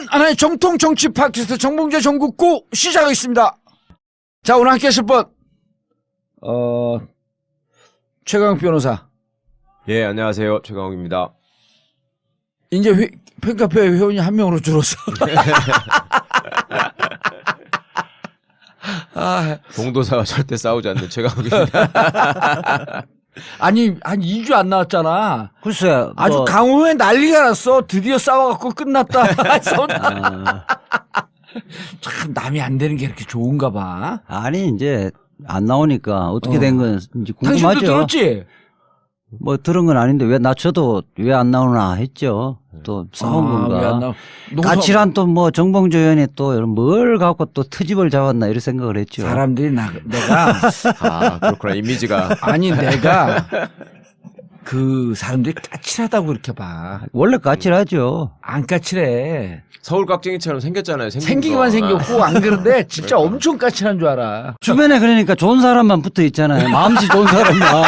시간 하나의 정통 정치 팟캐스트 정봉재 정국구 시작하겠습니다. 자, 오늘 함께 하실 분 최강욱 변호사. 예, 안녕하세요. 최강욱입니다. 이제 팬카페 회원이 한 명으로 줄었어. 봉도사가 절대 싸우지 않는 최강욱입니다. 아니 한 2주 안 나왔잖아. 글쎄, 아주 강호에 난리가 났어. 드디어 싸워갖고 끝났다. 참 남이 안 되는 게 이렇게 좋은가 봐. 아니 이제 안 나오니까 어떻게 된 건지 당신도 궁금하죠. 들었지? 뭐 들은 건 아닌데 왜 저도 왜 안 나오나 했죠. 또 싸운 건가. 까칠한 또 뭐 정봉주 의원이 또 뭘 갖고 또 트집을 잡았나 이런 생각을 했죠. 사람들이 내가 그렇구나. 이미지가. 아니 내가 그 사람들이 까칠하다고 그렇게 봐. 원래 까칠하죠. 안 까칠해. 서울 깍쟁이처럼 생겼잖아요. 생기기만 생겼고 안 그런데 진짜 엄청 까칠한 줄 알아. 주변에 그러니까 좋은 사람만 붙어 있잖아요. 마음씨 좋은 사람만.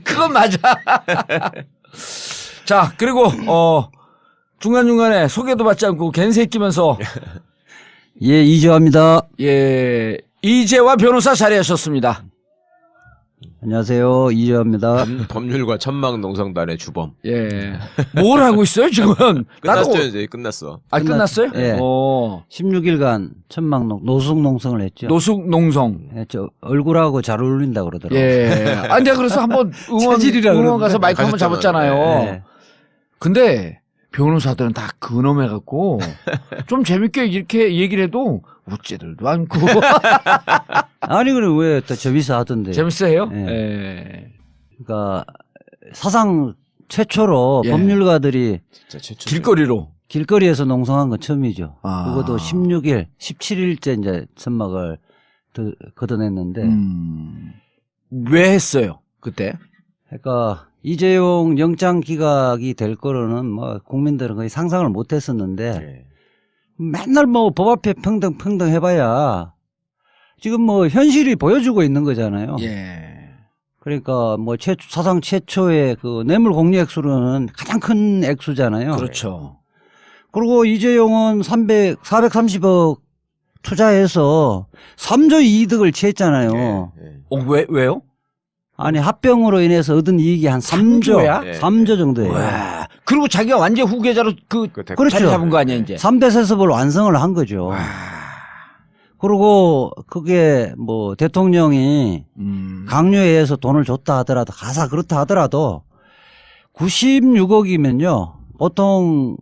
그건 맞아. 자, 그리고 중간중간에 소개도 받지 않고 갠새끼면서 예, 이재화입니다. 예, 이재화 변호사 자리하셨습니다. 안녕하세요, 이재화입니다. 법률과 천막농성단의 주범. 예. 뭘 하고 있어요, 지금? 끝났죠, 이제 끝났어. 아, 끝났어요? 예. 16일간 노숙농성을 했죠. 노숙농성. 예, 저 얼굴하고 잘 어울린다 그러더라고요. 예. 아니, 내가 그래서 한번 응원 가서 마이크 한번 잡았잖아요. 예. 근데 변호사들은 다 근엄해갖고 좀 재밌게 이렇게 얘기를 해도 웃지들도 않고. 아니, 그럼 왜 또 재밌어 하던데. 재밌어요? 예. 예. 그러니까 사상 최초로 예. 법률가들이 진짜 최초. 길거리에서 농성한 건 처음이죠. 아. 그것도 16일, 17일째 이제 천막을 걷어냈는데. 왜 했어요, 그때? 그러니까 이재용 영장 기각이 될 거로는 뭐 국민들은 거의 상상을 못 했었는데 예. 맨날 뭐 법 앞에 평등 해봐야 지금 뭐 현실이 보여주고 있는 거잖아요. 예. 그러니까 뭐 사상 최초의 그 뇌물 공여 액수로는 가장 큰 액수잖아요. 그렇죠. 그리고 이재용은 430억 투자해서 3조 이득을 취했잖아요. 예. 왜요? 아니 합병으로 인해서 얻은 이익이 한 3조야? 예. 3조 정도예요. 와. 그리고 자기가 완전 후계자로 그렇죠. 자리 잡은 거 아니야, 이제? 3대 세습을 완성을 한 거죠. 와. 그리고 그게 뭐 대통령이 강요에 의해서 돈을 줬다 하더라도 가사 그렇다 하더라도 96억이면요. 보통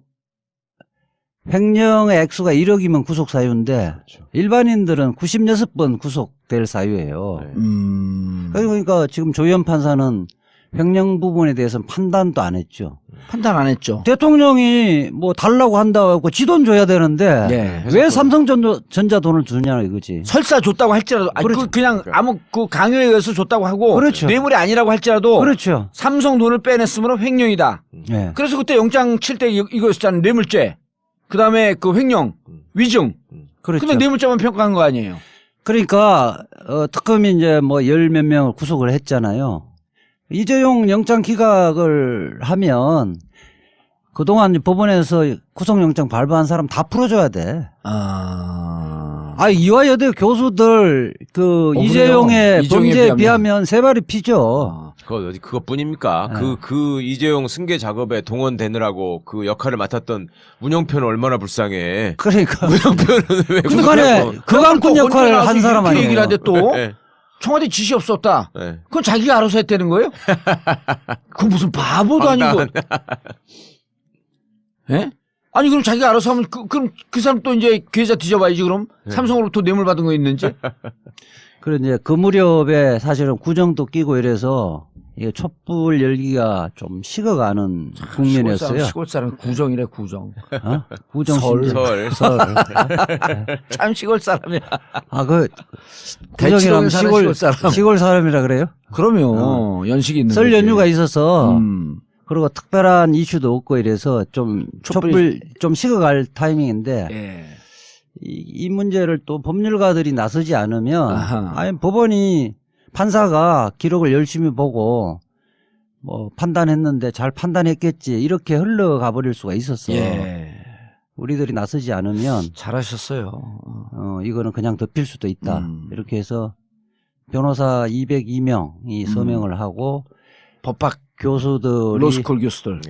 횡령의 액수가 1억이면 구속 사유인데 그렇죠. 일반인들은 96번 구속될 사유예요. 네. 그러니까 지금 조희연 판사는 횡령 부분에 대해서는 판단도 안 했죠. 판단 안 했죠. 대통령이 뭐 달라고 한다고 지 돈 줘야 되는데 예. 왜 삼성전자 돈을 주냐 이거지. 설사 줬다고 할지라도 그렇죠. 그냥 아무 그 강요에 의해서 줬다고 하고 그렇죠. 뇌물이 아니라고 할지라도 그렇죠. 삼성 돈을 빼냈으면 횡령이다. 예. 그래서 그때 영장 칠 때 이거였잖아요. 뇌물죄. 그다음에 그 횡령, 위증. 그렇죠. 근데 뇌물죄만 평가한 거 아니에요. 그러니까 특검이 이제 뭐 열 몇 명을 구속을 했잖아요. 이재용 영장 기각을 하면 그동안 법원에서 구속영장 발부한 사람 다 풀어줘야 돼. 이화여대 교수들 이재용의 범죄에 비하면 세 발이 피죠. 그것뿐입니까? 네. 그 이재용 승계 작업에 동원되느라고 그 역할을 맡았던 문영표는 얼마나 불쌍해. 그러니까 문영표는 왜 중간에 그간꾼 역할을 한 사람 이렇게 얘기를 아니에요. 하는데 또 예. 청와대 지시 없었다. 예. 그건 자기가 알아서 했다는 거예요? 그 무슨 바보도 아니고. 예? 아니 그럼 자기가 알아서 하면 그럼 그 사람 또 이제 계좌 뒤져봐야지 그럼 삼성으로부터 뇌물 받은 거 있는지. 그런 이제 그 무렵에 사실은 구정도 끼고 이래서 이게 촛불 열기가 좀 식어가는 국면이었어요. 시골 사람 구정이래 구정. 구정 설. 설. 참 시골 사람이야. 구정이라면 시골 사람. 시골 사람이라 그래요? 그럼요. 연식이 있는 설 거지. 연휴가 있어서 그리고 특별한 이슈도 없고 이래서 좀 촛불 좀 식어갈 타이밍인데 예. 이 문제를 또 법률가들이 나서지 않으면 아하. 아니 법원이 판사가 기록을 열심히 보고 뭐 판단했는데 잘 판단했겠지 이렇게 흘러가 버릴 수가 있었어. 예. 우리들이 나서지 않으면 잘하셨어요. 이거는 그냥 덮일 수도 있다. 이렇게 해서 변호사 202명이 서명을 하고 법학 교수들이 로스쿨 교수들.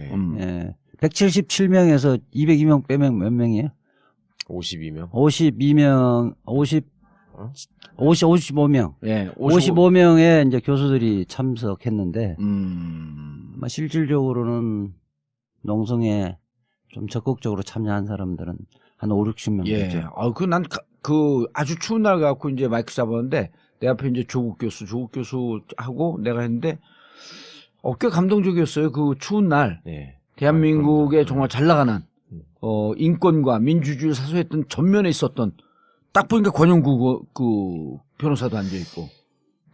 예, 177명에서 202명 빼면 몇 명이에요? 52명. 55명. 예, 55명의 이제 교수들이 참석했는데 실질적으로는 농성에 좀 적극적으로 참여한 사람들은 한 5, 60명 예. 되죠. 난 그 아주 추운 날 갖고 이제 마이크 잡았는데 내 앞에 이제 조국 교수하고 내가 했는데 꽤 감동적이었어요. 그 추운 날 예. 대한민국에 정말 잘 나가는 인권과 민주주의를 사수했던 전면에 있었던 딱 보니까 권영국 그 변호사도 앉아 있고.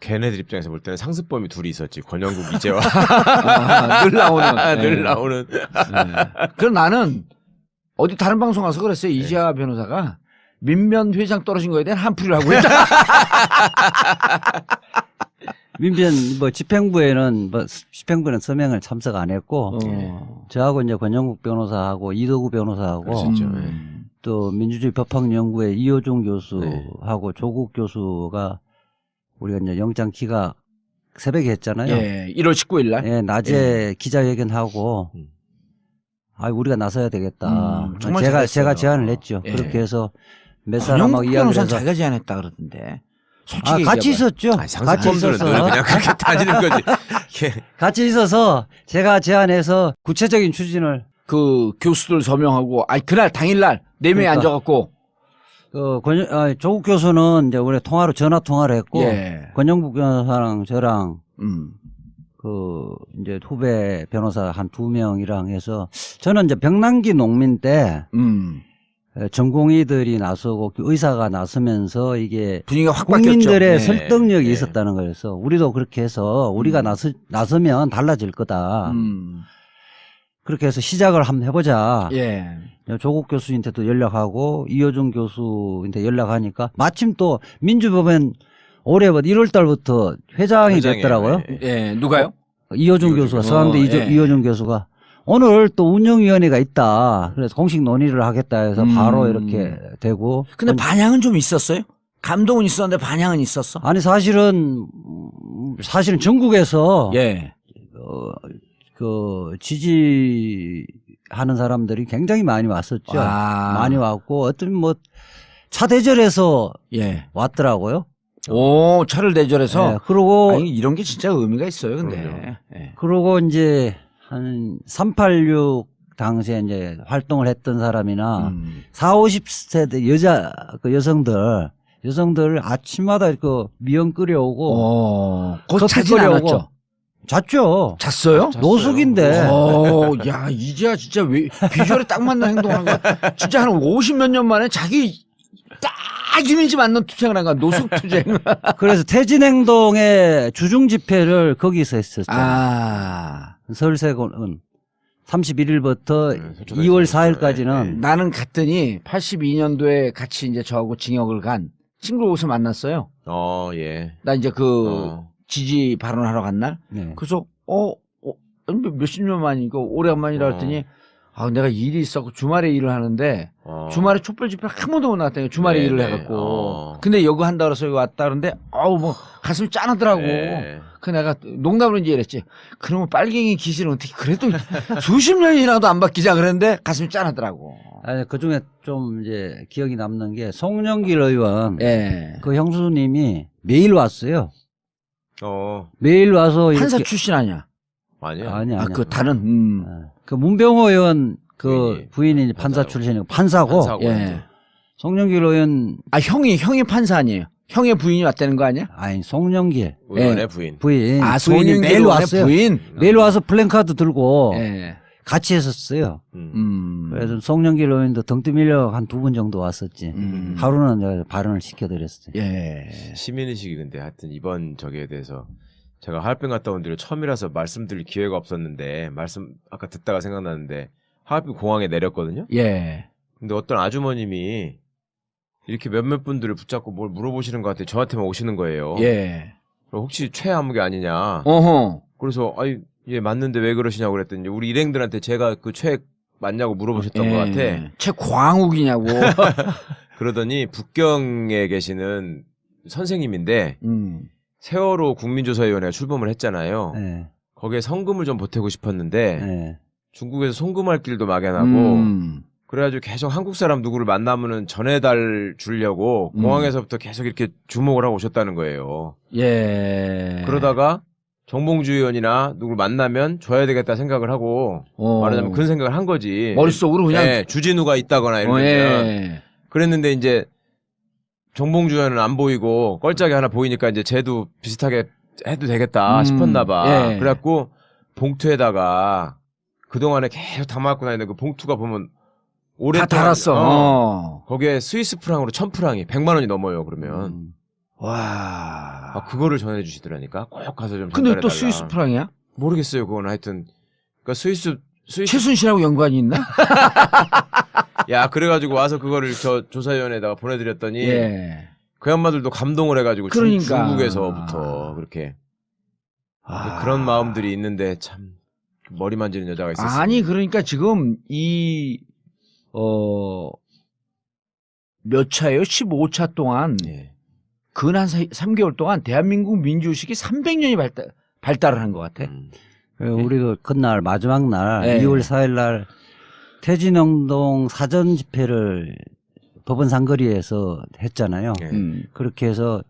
걔네들 입장에서 볼 때는 상습범이 둘이 있었지. 권영국 이재화. 늘 나오는. 늘 나오는. 그럼 나는 어디 다른 방송 가서 그랬어요. 이재화 변호사가 민변 회장 떨어진 거에 대한 한풀이를 하고 있다. 민변 집행부에는 서명을 참석 안 했고 저하고 이제 권영국 변호사하고 이덕우 변호사하고 그렇죠. 또 민주주의 법학연구회 이호종 교수하고 조국 교수가 우리가 이제 영장 기각 새벽에 했잖아요. 예, 1월 19일 날. 예, 낮에 기자회견하고 우리가 나서야 되겠다. 정말 제가 제안을 했죠. 예. 그렇게 해서 몇 사람하고 이야기를 해서 자기가 제안했다 그러던데. 솔직히 같이 있었죠. 같이 상습범들은 늘 그냥 그렇게 다니는 거지. 같이 있어서 제가 제안해서 구체적인 추진을 그 교수들 서명하고 그날 당일날 4명이 그러니까. 앉아갖고 조국 교수는 이제 우리 전화 통화를 했고 예. 권영국 변호사랑 저랑 이제 후배 변호사 한 2명이랑 해서 저는 이제 병남기 농민 때 전공의들이 나서고 의사가 나서면서 이게 분위기가 확 국민들의 바뀌었죠. 설득력이 있었다는 거여서 우리도 그렇게 해서 우리가 나서면 달라질 거다. 그렇게 해서 시작을 한번 해보자. 예. 조국 교수한테도 연락하고 이호종 교수한테 연락하니까 마침 또 민주법원 올해 1월 달부터 회장이 됐더라고요. 예. 누가요? 이호종 교수가 서강대 이호종 교수가 오늘 또 운영위원회가 있다. 그래서 공식 논의를 하겠다 해서 바로 이렇게 되고. 근데 반향은 좀 있었어요? 감동은 있었는데 반향은 있었어? 아니 사실은 전국에서 예. 지지하는 사람들이 굉장히 많이 왔었죠. 많이 많이 왔고 어떤 차 대절해서 예. 왔더라고요. 오, 차를 대절해서. 네, 그리고 이런 게 진짜 의미가 있어요, 근데. 예. 그러고 이제 한 386 당시에 이제 활동을 했던 사람이나 40, 50세대 여성들 아침마다 미연 끓여오고 곧 자진 않았죠? 잤죠. 잤어요? 노숙인데. 야, 이제야 진짜 비주얼에 딱 맞는 행동을 한 거야. 진짜 한 50몇 년 만에 자기 딱 이미지 맞는 투쟁을 한 거야. 노숙 투쟁. 그래서 퇴진행동의 주중 집회를 거기서 했었죠. 서울세고는 31일부터 2월 4일까지는 나는 갔더니 82년도에 같이 이제 저하고 징역을 간 친구를 옷을 만났어요. 예. 나 이제 지지 발언하러 간 날. 네. 그래서 몇십 년 만이고 오래간만이라 했더니 내가 일이 있었고 주말에 일을 하는데 주말에 촛불 집회 한 번도 못 나왔다니까. 주말에 일을 해갖고. 근데 여기 한다 그래서 여기 왔다 그러는데 가슴이 짠하더라고. 그 내가 농담으로 이제 이랬지. 그러면 빨갱이 기질은 어떻게 그래도 수십 년이라도 안 바뀌자 그랬는데 가슴이 짠하더라고. 아니, 그 중에 좀 이제 기억이 남는 게 송영길 의원. 예. 그 형수님이 매일 왔어요. 어. 매일 와서 판사 이렇게. 출신 아니야? 아니야. 아니야. 그 다른, 그 문병호 의원 그 부인이 판사 출신이고 판사고. 예. 송영길 의원. 형이 판사 아니에요? 형의 부인이 왔다는 거 아니야? 아니, 송영길. 의원의 부인. 부인이 송영길 매일 의원의 왔어요. 부인? 매일 와서 플랜카드 들고. 예. 같이 했었어요. 그래서 송영길 의원도 등 떠밀려 한 2분 정도 왔었지. 하루는 내가 발언을 시켜드렸어요. 예. 시민의식이 근데 하여튼 이번 저기에 대해서 제가 하얼빈 갔다 온 뒤로 처음이라서 말씀드릴 기회가 없었는데 아까 듣다가 생각나는데 하얼빈 공항에 내렸거든요. 예. 근데 어떤 아주머님이 이렇게 몇몇 분들을 붙잡고 뭘 물어보시는 것 같아요. 저한테만 오시는 거예요. 예. 혹시 최아무개 아니냐. 어허. 그래서 예 맞는데 왜 그러시냐고 그랬더니 우리 일행들한테 제가 그 최 맞냐고 물어보셨던 것 같아. 최광욱이냐고. 그러더니 북경에 계시는 선생님인데 세월호 국민조사위원회가 출범을 했잖아요. 네. 거기에 성금을 좀 보태고 싶었는데 네. 중국에서 송금할 길도 막연하고 그래가지고 계속 한국 사람 누구를 만나면은 전해달 주려고 공항에서부터 계속 이렇게 주목을 하고 오셨다는 거예요. 예. 그러다가 정봉주 의원이나 누구를 만나면 줘야 되겠다 생각을 하고 말하자면 그런 생각을 한 거지. 머릿속으로 그냥 예, 주진우가 있다거나 이러면 예. 그랬는데 이제 정봉주 의원은 안 보이고 껄짝이 하나 보이니까 이제 쟤도 비슷하게 해도 되겠다 싶었나 봐. 예. 그래갖고 봉투에다가 그동안에 계속 담아갖고 다니는 그 봉투가 보면 오랫동안 다 달았어. 거기에 스위스 프랑으로 1,000프랑이 100만 원이 넘어요. 그러면 와. 그거를 전해주시더라니까. 꼭 가서 좀 근데 전달해달라. 또 스위스 프랑이야? 모르겠어요. 그건 하여튼 그러니까 스위스 최순실하고 연관이 있나? 야 그래가지고 와서 그거를 저 조사위원회에다가 보내드렸더니 예. 그 양반들도 감동을 해가지고 그러니까. 중국에서부터 그렇게 그런 마음들이 있는데 참 머리 만지는 여자가 있었어요. 아니 그러니까 지금 몇 차예요? 15차 동안 예. 근 한 3개월 동안 대한민국 민주의식이 300년이 발달을 한 것 같아. 우리도 그날 마지막 날 네. 2월 4일 날 퇴진운동 사전 집회를 법원 상거리에서 했잖아요. 예. 그렇게 해서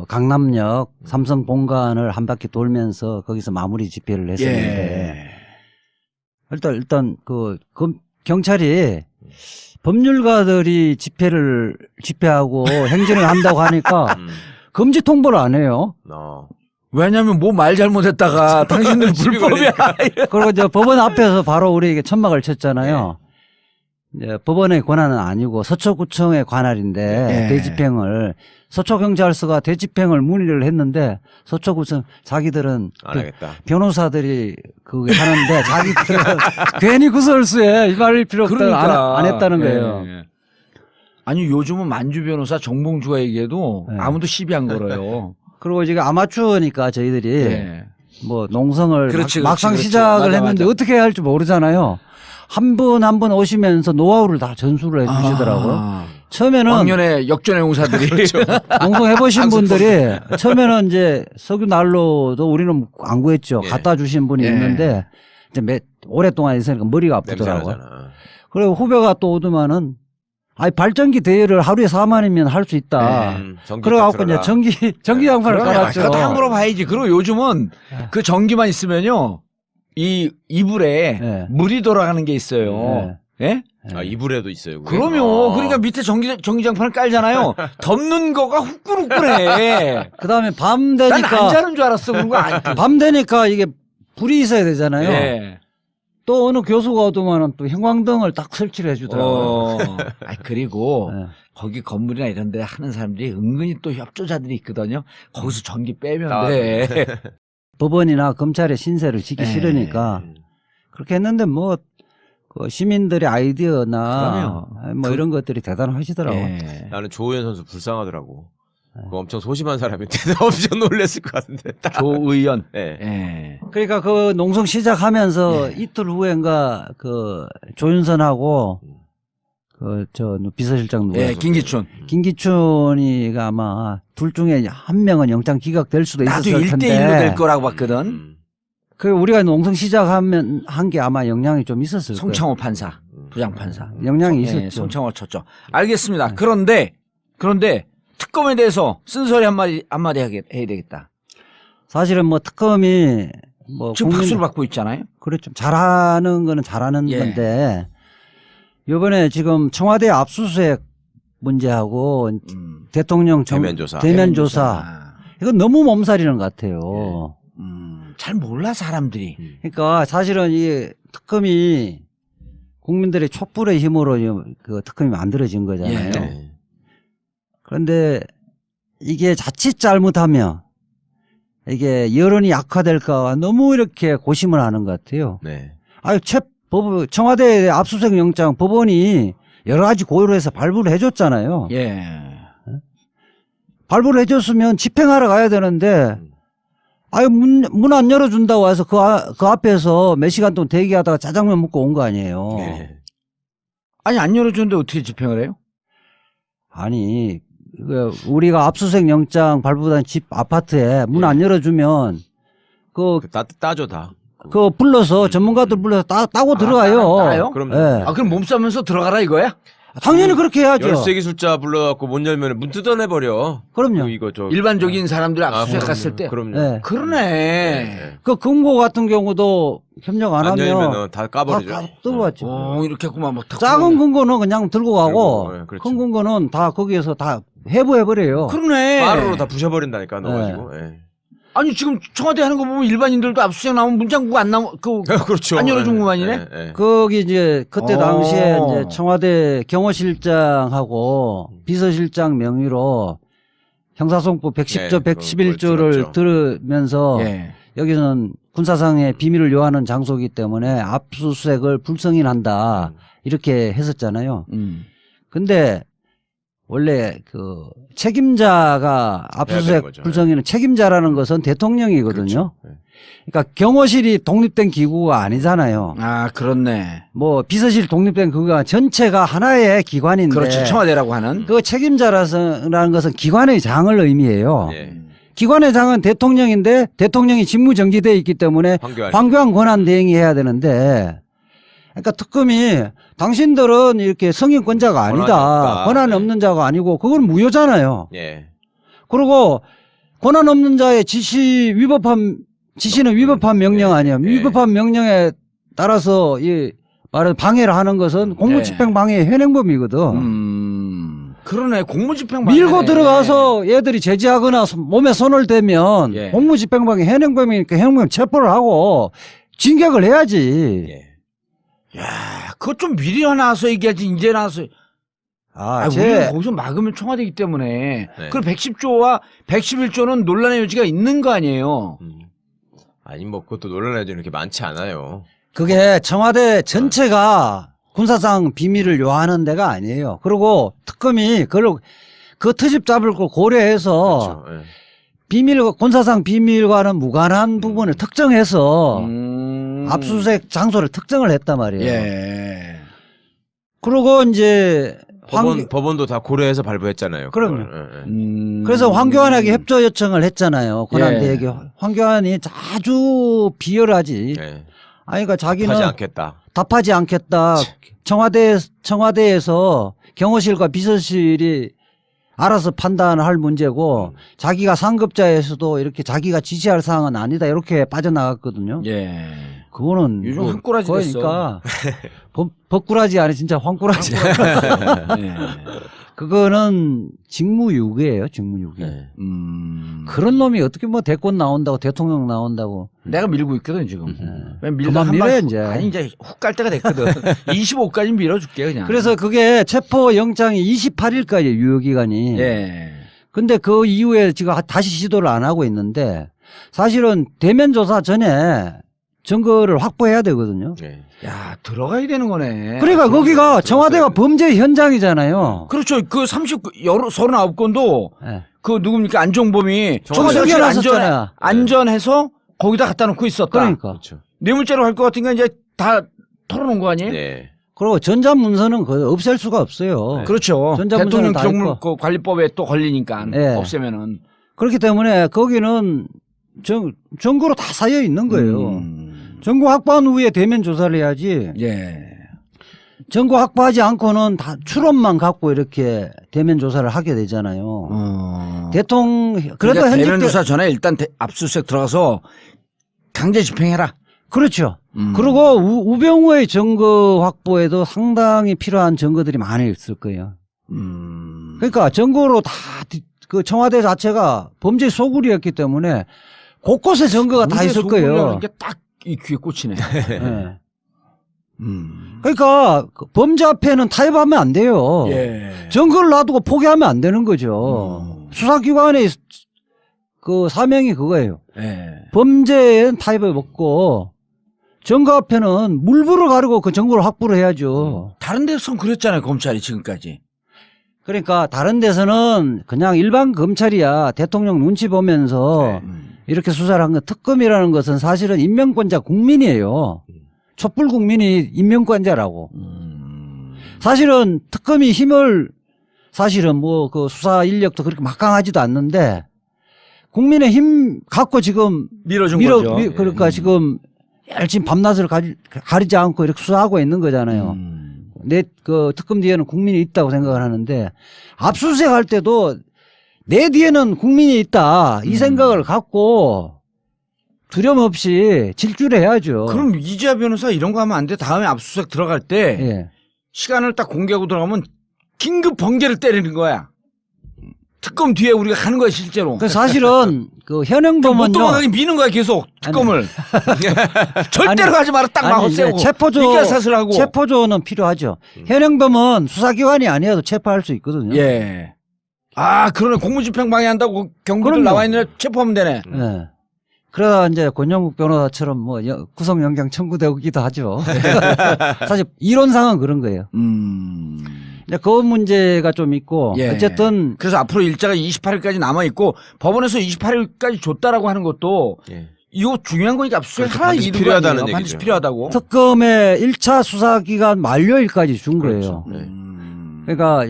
강남역 삼성 본관을 한 바퀴 돌면서 거기서 마무리 집회를 했었는데 일단 그 경찰이 법률가들이 집회하고 행진을 한다고 하니까 금지 통보를 안 해요. 왜냐면 뭐 말 잘못했다가 당신들 불법이야. 그리고 이제 법원 앞에서 바로 우리에게 천막을 쳤잖아요. 이제 법원의 권한은 아니고 서초구청의 관할인데 대집행을 서초경찰서가 대집행을 문의를 했는데 서초구청 자기들은 안 하겠다. 변호사들이 그거 하는데 자기들은 괜히 구설수에 이 말일 필요 없다 그러니까. 안 했다는 거예요. 아니 요즘은 만주 변호사 정봉주가 얘기해도 네. 아무도 시비 안 걸어요. 그리고 지금 아마추어니까 저희들이 뭐 농성을 그렇지, 막상 그렇지. 시작을 맞아, 했는데 맞아. 어떻게 해야 할지 모르잖아요. 한 분 한 분 오시면서 노하우를 다 전수를 해주시더라고요. 처음에는 왕년에 역전의 용사들이 농성해보신 분들이 처음에는 이제 석유 난로도 우리는 안 구했죠. 예. 갖다 주신 분이 예. 있는데 이제 오랫동안 있으니까 머리가 아프더라고요. 냄새나잖아. 그리고 후배가 또 오더만은 발전기 대여를 하루에 4만이면 할 수 있다. 그래갖고 이제 전기 양판을 깔았죠. 그것도 함부로 봐야지. 그리고 요즘은 그 전기만 있으면요. 이 이불에 네. 물이 돌아가는 게 있어요. 예? 아 이불에도 있어요. 그게? 그럼요. 그러니까 밑에 전기장판을 깔잖아요. 덮는 거가 후끈후끈해. 그 다음에 밤 난 안 되니까, 자는 줄 알았어. 그런 거 아니. 밤 되니까 이게 불이 있어야 되잖아요. 예. 또 어느 교수가 오더만은 또 형광등을 딱 설치를 해주더라고요. 그리고 네. 거기 건물이나 이런 데 하는 사람들이 은근히 또 협조자들이 있거든요. 거기서 전기 빼면 아, 돼. 법원이나 검찰의 신세를 지기 네. 싫으니까 그렇게 했는데 뭐 그 시민들의 아이디어나 뭐 이런 것들이 대단하시더라고요. 예. 나는 조우현 선수 불쌍하더라고. 그거 엄청 소심한 사람인데 엄청 놀랬을 것 같은데. 조 의원. 네. 예. 그러니까 그 농성 시작하면서 이틀 후엔가 그 조윤선하고 그 저 비서실장 누구야? 예, 김기춘. 김기춘이가 아마 둘 중에 한 명은 영장 기각될 수도 나도 있었을 1대1로 텐데. 될 거라고 봤거든. 그 우리가 농성 시작하면 한 게 아마 영향이 좀 있었을 거예요. 송창호 판사, 부장판사. 영향이 예, 있었죠. 송창호 쳤죠. 알겠습니다. 그런데 특검에 대해서 쓴소리 한마디 해야 되겠다. 사실은 뭐 특검이 뭐 지금 박수를 받고 있잖아요. 그렇죠. 잘하는 거는 잘하는 예. 건데 이번에 지금 청와대 압수수색 문제하고 대통령 대면 조사. 대면 조사. 이건 너무 몸살이는 것 같아요. 잘 몰라 사람들이. 그러니까 사실은 이 특검이 국민들의 촛불의 힘으로 그 특검이 만들어진 거잖아요. 예. 그런데 이게 자칫 잘못하면 이게 여론이 약화될까 너무 이렇게 고심을 하는 것 같아요. 네. 청와대 압수수색 영장 법원이 여러 가지 고려를 해서 발부를 해줬잖아요. 예. 발부를 해줬으면 집행하러 가야 되는데 아유, 문 안 열어준다고 해서 그 앞에서 몇 시간 동안 대기하다가 짜장면 먹고 온 거 아니에요. 네. 아니 안 열어주는데 어떻게 집행을 해요? 아니, 우리가 압수수색 영장 발부된 집 아파트에 문 안 열어주면 따줘 다. 그거 불러서 전문가들 불러서 따고 들어가요. 따요? 그럼요. 예. 아 그럼 몸싸면서 들어가라 이거야? 당연히 그렇게 해야죠. 열쇠 기술자 불러갖고 못 열면 문 뜯어내버려. 그럼요. 이거 일반적인 사람들 압수수색 그럼요. 갔을 때. 그럼요. 네. 그러네. 네. 그 금고 같은 경우도 협력 안 안 하면 열면 다 까버리죠. 다 들어왔죠. 이렇게 했구만 막. 작은 금고는 그냥 들고 가고 들고, 네, 그렇죠. 큰 금고는 다 거기에서 다 해부해버려요. 그러네. 빠르로 다 부셔버린다니까 넣어가지고. 예. 아니 지금 청와대 하는 거 보면 일반인들도 압수수색 나오면 문장구가 안 나오 그렇죠. 안 열어준 것만이네. 예, 예. 거기 이제 그때 당시에 어. 이제 청와대 경호실장하고 비서실장 명의로 형사소송법 110조, 네, 111조를 그걸 들으면서 예. 여기는 군사상의 비밀을 요하는 장소이기 때문에 압수수색을 불성인한다 이렇게 했었잖아요. 근데 원래 그 책임자가 해야 되는 압수수색 거죠. 불성인은 책임자라는 것은 대통령이거든요. 그렇죠. 예. 그러니까 경호실이 독립된 기구가 아니잖아요. 아 그렇네. 뭐 비서실 독립된 그거 전체가 하나의 기관인데 그렇지 청와대라고 하는. 그 책임자라는 것은 기관의 장을 의미해요. 예. 기관의 장은 대통령인데 대통령이 직무정지되어 있기 때문에 황교안 권한 대행해야 되는데 그러니까 특검이 당신들은 이렇게 성인권자가 아니다. 권한 없는 자가 아니고 그건 무효잖아요. 예. 그리고 권한 없는 자의 지시는 위법한 명령 아니에요. 예. 위법한 명령에 따라서 이 말을 방해를 하는 것은 공무집행 방해 현행범이거든. 그러네 공무집행 밀고 들어가서 얘들이 제지하거나 몸에 손을 대면 예. 공무집행 방해 현행범이니까 현행범 체포를 하고 징계를 해야지. 예. 야, 그거 좀 미리 나와서 얘기하지 이제 나와서. 우리가 거기서 막으면 청와대이기 때문에. 네. 그리고 110조와 111조는 논란의 여지가 있는 거 아니에요. 아니 뭐 그것도 논란의 여지는 이렇게 많지 않아요. 그게 청와대 전체가 군사상 비밀을 요하는 데가 아니에요. 그리고 특검이 그 트집 잡을 거 고려해서 그렇죠. 예. 군사상 비밀과는 무관한 부분을 특정해서 압수수색 장소를 특정을 했단 말이에요. 예. 그리고 이제 법원도 다 고려해서 발부했잖아요. 그럼요. 그걸. 예. 그래서 황교안에게 협조 요청을 했잖아요. 권한대에게. 예. 황교안이 아주 비열하지. 예. 아니, 그러니까 자기는 하지 않겠다. 답하지 않겠다. 청와대에서 경호실과 비서실이 알아서 판단할 문제고 자기가 상급자에서도 이렇게 자기가 지시할 사항은 아니다. 이렇게 빠져나갔거든요. 예. 그거는 요즘 황꾸라지 됐어. 그러니까 법꾸라지 아니 진짜 황꾸라지. 예. 그거는 직무유기예요. 직무유기. 예. 그런 놈이 어떻게 뭐 대권 나온다고 대통령 나온다고. 내가 밀고 있거든 지금. 그만 밀어 이제. 아니 이제 훅 갈 때가 됐거든. 25까지 밀어줄게 그냥. 그래서 그게 체포 영장이 28일까지 유효기간이. 예. 근데 그 이후에 지금 다시 시도를 안 하고 있는데 사실은 대면 조사 전에 증거를 확보해야 되거든요. 예. 야 들어가야 되는 거네. 그러니까 거기가 청와대가 범죄 현장이잖아요. 그렇죠. 그 39건도 네. 그 누굽니까 안종범이 청와대 숨겨놨었잖아요. 안전해서 거기다 갖다 놓고 있었다. 그러니까. 그렇죠. 뇌물죄로 할 것 같은 게 이제 다 털어놓은 거 아니에요? 예. 그리고 전자문서는 없앨 수가 없어요. 네. 그렇죠. 전자문서는 대통령 다 기록물 있고. 그 관리법에 또 걸리니까 네. 없애면은. 그렇기 때문에 거기는 정구로 다 쌓여 있는 거예요. 정구 확보한 후에 대면 조사를 해야지. 예. 정구 확보하지 않고는 다 추론만 갖고 이렇게 대면 조사를 하게 되잖아요. 그래도 그러니까 현직 대면 조사 전에 일단 압수수색 들어가서 강제 집행해라. 그렇죠. 그리고 우병우의 증거 확보에도 상당히 필요한 증거들이 많이 있을 거예요. 그러니까 증거로 다 그 청와대 자체가 범죄 소굴이었기 때문에 곳곳에 증거가 다 있을 거예요. 딱 이 귀에 꽂히네. 네. 그러니까 범죄 앞에는 타협하면 안 돼요. 예. 증거를 놔두고 포기하면 안 되는 거죠. 수사기관의 그 사명이 그거예요. 예. 범죄엔 타협을 먹고 증거 앞에는 물불을 가르고 그 증거를 확보를 해야죠. 다른 데서는 그랬잖아요, 검찰이 지금까지. 그러니까 다른 데서는 그냥 일반 검찰이야. 대통령 눈치 보면서 이렇게 수사를 한 건 특검이라는 것은 사실은 임명권자 국민이에요. 촛불 국민이 임명권자라고. 사실은 특검이 힘을 사실은 뭐 그 수사 인력도 그렇게 막강하지도 않는데 국민의 힘 갖고 지금 밀어준 거죠. 그러니까 지금 열심히 밤낮을 가리지 않고 이렇게 수사하고 있는 거잖아요. 내 그 특검 뒤에는 국민이 있다고 생각을 하는데 압수수색 할 때도 내 뒤에는 국민이 있다 이 생각을 갖고 두려움 없이 질주를 해야죠. 그럼 이재하 변호사 이런 거 하면 안 돼. 다음에 압수수색 들어갈 때 예. 시간을 딱 공개하고 들어가면 긴급 번개를 때리는 거야. 특검 뒤에 우리가 가는 거야 실제로. 그 사실은 그 못 현행범은요. 도망가게 미는 거야 계속 특검을. 절대로 가지 마라 딱 막아 이제 세우고. 미끼사슬 하고. 체포조는 필요하죠. 현행범은 수사기관이 아니어도 체포할 수 있거든요. 예. 아 그러네. 공무집행 방해한다고 경비들 그럼요. 나와 있는 애 체포하면 되네. 예. 그러다 이제 권영국 변호사처럼 뭐 구속영장 청구되기도 하죠. 사실 이론상은 그런 거예요. 이제 그 문제가 좀 있고 예. 어쨌든 그래서 앞으로 일자가 28일까지 남아 있고 법원에서 28일까지 줬다라고 하는 것도 예. 이거 중요한 거니까 압수수색 그렇죠. 하나 반드시 이유가 필요하다는 아니에요. 반드시 얘기죠. 필요하다고. 특검의 1차 수사기간 만료일까지 준 그렇죠. 거예요. 네. 그러니까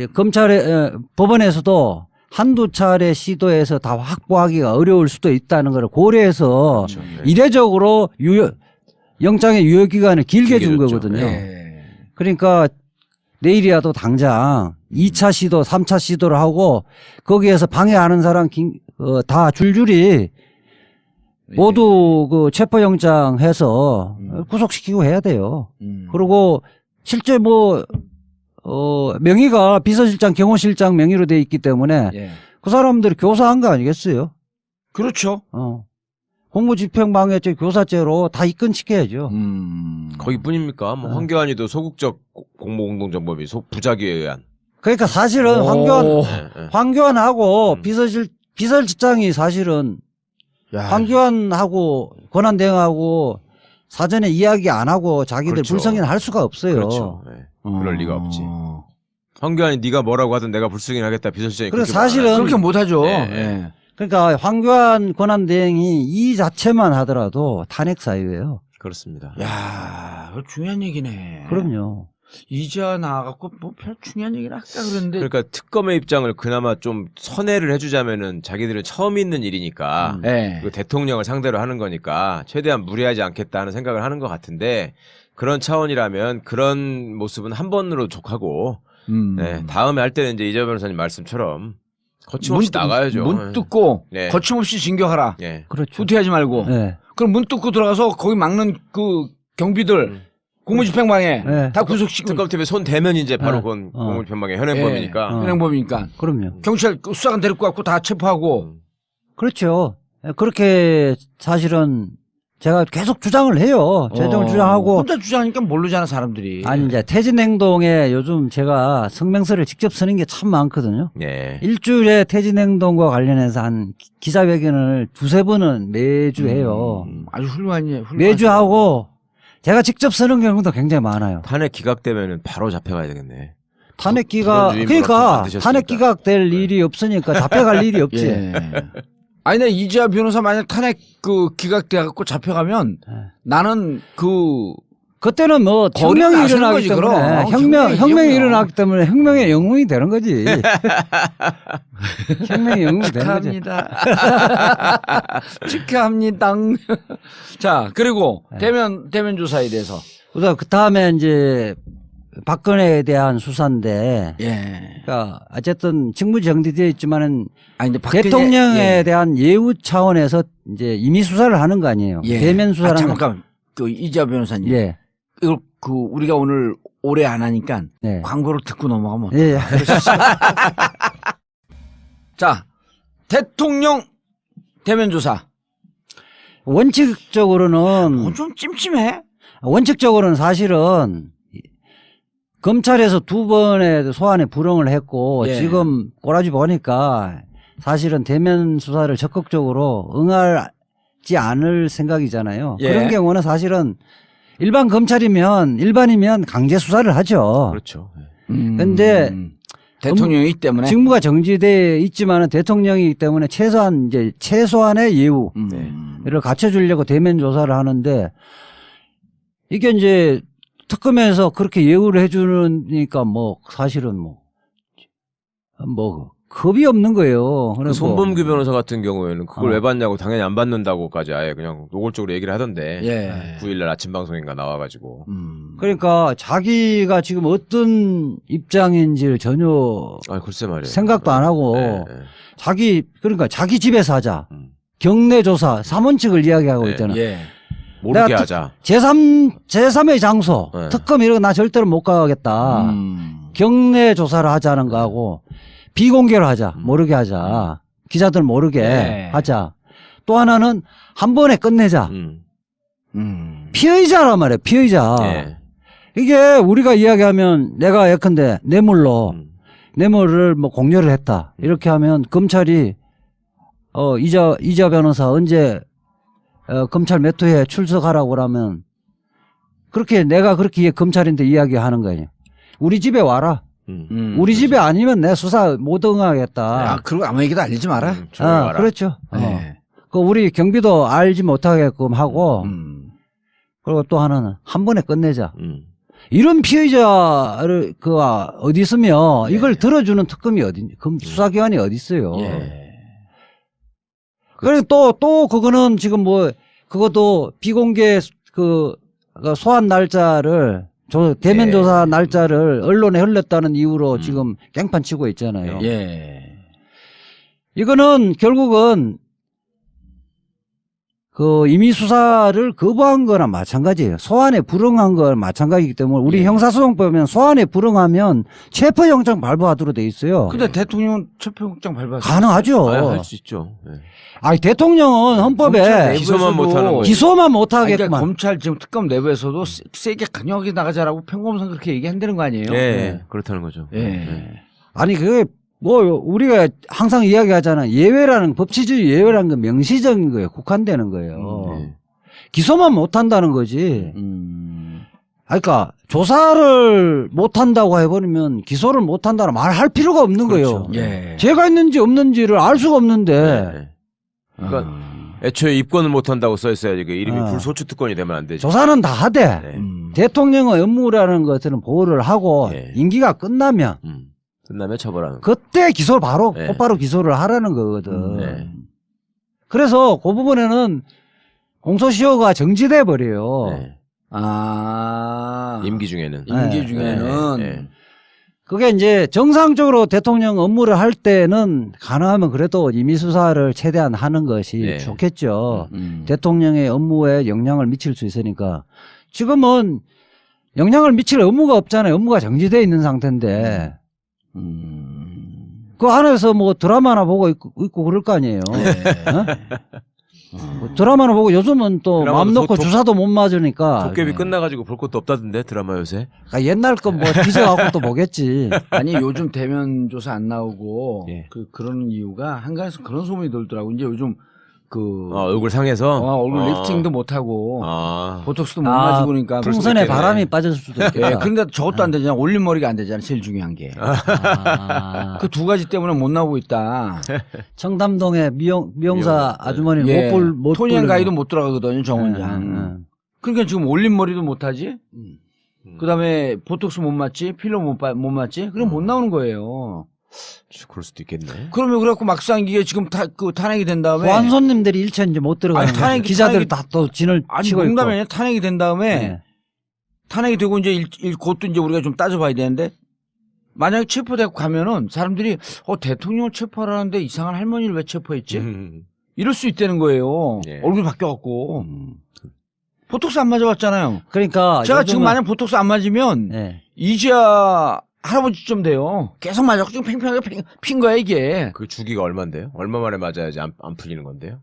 법원에서도 한두 차례 시도해서 다 확보하기가 어려울 수도 있다는 걸 고려해서 그렇죠. 네. 이례적으로 영장의 유효기간을 길게 준 줬죠. 거거든요. 예. 그러니까 내일이라도 당장 2차 시도, 3차 시도를 하고 거기에서 방해하는 사람 다 줄줄이 모두 그 체포영장 해서 구속시키고 해야 돼요. 그리고 실제 명의가 비서실장, 경호실장 명의로 돼 있기 때문에 예. 그 사람들이 교사한 거 아니겠어요? 그렇죠. 공무집행방해죄, 교사죄로 다 입건시켜야죠. 거기뿐입니까? 뭐 황교안이도 소극적 공모공동정범이 부작위에 의한. 그러니까 사실은 네. 황교안하고 비서실장이 사실은 야. 황교안하고 권한대행하고 사전에 이야기 안 하고 자기들 그렇죠. 불성인 할 수가 없어요. 그렇죠. 네. 그럴 리가 없지. 황교안이 네가 뭐라고 하든 내가 불승인하겠다 비서실장이 그래서 그렇게 사실은 말하지. 그렇게 못하죠. 네. 예. 그러니까 황교안 권한대행이 이 자체만 하더라도 탄핵 사유예요. 그렇습니다. 야, 그거 중요한 얘기네. 그럼요. 이제야 나와갖고 뭐 별 중요한 얘기를 할까 그랬는데. 그러니까 특검의 입장을 그나마 좀 선회를 해주자면은 자기들은 처음 있는 일이니까 예. 그 대통령을 상대로 하는 거니까 최대한 무리하지 않겠다 하는 생각을 하는 것 같은데 그런 차원이라면 그런 모습은 한 번으로 족하고 네, 다음에 할 때는 이제 이재 변호사님 말씀처럼 거침없이 나가야죠. 문 뚫고 네. 거침없이 진격하라. 네. 그렇죠. 후퇴하지 말고. 네. 그럼 문 뚫고 들어가서 거기 막는 그 경비들 공무집행방해 네. 다 구속시키고. 특검팀에 손 대면 이제 바로 네. 그건 어. 공무집행방해 현행범이니까. 현행범이니까. 그럼요. 경찰 수사관 데리고 갖고 다 체포하고. 그렇죠. 그렇게 사실은 제가 계속 주장을 해요. 재정을 주장하고. 혼자 주장하니까 모르잖아 사람들이. 아니 이제 퇴진 행동에 요즘 제가 성명서를 직접 쓰는 게 참 많거든요. 네. 일주일에 퇴진 행동과 관련해서 한 기자회견을 두세 번은 매주 해요. 아주 훌륭하니. 매주 하고 제가 직접 쓰는 경우도 굉장히 많아요. 탄핵 기각되면은 바로 잡혀가야 되겠네. 탄핵 그런 기각 유인 그러니까 문학도 만드셨으니까. 탄핵 기각될 일이 없으니까 잡혀갈 일이 없지. 예. 아니 내 이재하 변호사 만약 탄핵 그 기각돼 갖고 잡혀가면 네. 나는 그 그때는 뭐 거리 혁명이 나서는 일어나기 거지, 때문에 그럼. 혁명이 일어나기 때문에 혁명의 영웅이 되는 거지. 혁명의 영웅이 되는 거지. 축하합니다. 축하합니다. 자 그리고 네. 대면 조사에 대해서. 그래서 그 다음에 이제 박근혜에 대한 수사인데, 예. 그러니까 어쨌든 직무 정지되어 있지만은 아니 근데 박근혜- 대통령에 예. 대한 예우 차원에서 이제 임의 수사를 하는 거 아니에요. 예. 대면 수사를 하는 거. 잠깐 그 이재하 변호사님. 예. 이걸 그 우리가 오늘 오래 안 하니까 네. 광고를 듣고 넘어가면. 예. 예. 자 대통령 대면 조사. 원칙적으로는 좀 찜찜해. 원칙적으로는 사실은 검찰에서 두 번의 소환에 불응을 했고 예. 지금 꼬라지 보니까 사실은 대면 수사를 적극적으로 응하지 않을 생각이잖아요. 예. 그런 경우는 사실은 일반이면 강제 수사를 하죠. 그렇죠. 근데 대통령이기 때문에. 직무가 정지돼 있지만은 대통령이기 때문에 최소한의 예우를 갖춰주려고 대면 조사를 하는데 이게 이제 특검에서 그렇게 예우를 해주니까 뭐 사실은 뭐 겁이 없는 거예요. 그 손범규 변호사 같은 경우에는 그걸 왜 받냐고 당연히 안 받는다고까지 아예 그냥 노골적으로 얘기를 하던데. 예. 9일날 아침 방송인가 나와가지고. 그러니까 자기가 지금 어떤 입장인지를 전혀 글쎄 말이에요. 생각도 안 하고 예. 그러니까 자기 집에서 하자. 경내 조사 3원칙을 이야기하고 예. 있잖아. 예. 모르게 내가 하자. 제3의 장소 네. 특검 이런 거 나 절대로 못 가겠다. 경내 조사를 하자는 거하고 비공개로 하자. 모르게 하자. 기자들 모르게 네. 하자. 또 하나는 한 번에 끝내자. 피의자란 말이에요. 피의자. 예. 이게 우리가 이야기하면 내가 예컨대 뇌물을 뭐 공여를 했다. 이렇게 하면 검찰이 이자 변호사 언제 검찰 몇 호에 출석하라고 그러면 내가 그렇게 검찰인데 이야기하는 거예요. 우리 집에 와라. 우리 집에 아니면 내 수사 못 응하겠다. 그리고 아무에게도 알리지 마라. 그렇죠. 네. 그 우리 경비도 알지 못하게끔 하고 그리고 또 하나는 한 번에 끝내자. 이런 피의자를 어디 있으며 이걸 들어주는 특검이 수사기관이 어디 있어요. 예. 그리고 또 그거는 지금 그것도 비공개 소환 날짜를 대면 조사 날짜를 언론에 흘렸다는 이유로 지금 깽판 치고 있잖아요. 예. 이거는 결국은 임의 수사를 거부한 거나 마찬가지예요. 소환에 불응한 거나 마찬가지이기 때문에 우리 형사소송법에는 소환에 불응하면 체포영장 발부하도록 돼 있어요. 근데 대통령 체포영장 발부 가능하죠. 할 수 있죠. 예. 아니 대통령은 헌법에 기소만 못하는 거예요. 기소만 못하겠구만. 그러니까 검찰 지금 특검 내부에서도 세게 강력하게 나가자라고 평검선 그렇게 얘기한다는 거 아니에요? 예. 그렇다는 거죠. 예. 아니 그게 우리가 항상 이야기하잖아. 예외라는 법치주의 예외라는 건 명시적인 거예요. 국한되는 거예요. 기소만 못한다는 거지. 그러니까 조사를 못한다고 해버리면 기소를 못한다는 말할 필요가 없는 그렇죠. 거예요. 예. 죄가 있는지 없는지를 알 수가 없는데 그러니까 애초에 입건을 못한다고 써있어야지. 그 이름이 불소추 특권이 되면 안 되죠. 조사는 다 하되 대통령의 업무라는 것들은 보호를 하고 임기가 끝나면 끝나면 처벌하는. 그때 기소를 곧바로 기소를 하라는 거거든. 그래서 그 부분에는 공소시효가 정지돼 버려요. 임기 중에는. 임기 중에는. 그게 이제 정상적으로 대통령 업무를 할 때는 가능하면 그래도 임의수사를 최대한 하는 것이 좋겠죠. 대통령의 업무에 영향을 미칠 수 있으니까. 지금은 영향을 미칠 업무가 없잖아요. 업무가 정지되어 있는 상태인데. 그 안에서 드라마나 보고 있고 그럴 거 아니에요. 드라마나 보고 요즘은 또 마음 놓고 주사도 못 맞으니까. 도깨비 끝나가지고 볼 것도 없다던데 드라마 요새. 그러니까 옛날 거 뒤져갖고 또 보겠지. 아니 요즘 대면 조사 안 나오고 그런 이유가 한간에서 그런 소문이 돌더라고. 이제 요즘 얼굴 상해서 얼굴 리프팅도 못 하고 보톡스도 못 맞고 그러니까 풍선에 바람이 빠질 수도 있겠다. 그런데 저것도 안 되잖아. 올림머리가 안 되잖아. 제일 중요한 게. 그 두 가지 때문에 못 나오고 있다. 청담동에 미용사 아주머니 못 토니안 가이도 못 들어가거든요. 정원장. 그러니까 지금 올림머리도 못 하지. 그다음에 보톡스 못 맞지. 필러 못 맞지. 그럼 못 나오는 거예요. 그럴 수도 있겠네. 그러면 그래갖고 막상 이게 지금 탄핵이 된 다음에 보안 손님들이 일체 이제 못 들어가는 기자들 다 또 진을 치고 있고. 농담이 아니라 탄핵이 된 다음에 탄핵이 되고 이제 그것도 이제 우리가 좀 따져봐야 되는데 만약에 체포되고 가면은 사람들이 대통령을 체포하라는데 이상한 할머니를 왜 체포했지? 이럴 수 있다는 거예요. 얼굴 바뀌어갖고 보톡스 안 맞아봤잖아요. 그러니까 제가 지금 만약 보톡스 안 맞으면 이제야 할아버지쯤 돼요. 계속 맞았고 지금 팽팽하게 핀 거야 이게. 그 주기가 얼만데요? 얼마 만에 맞아야지 안 풀리는 건데요?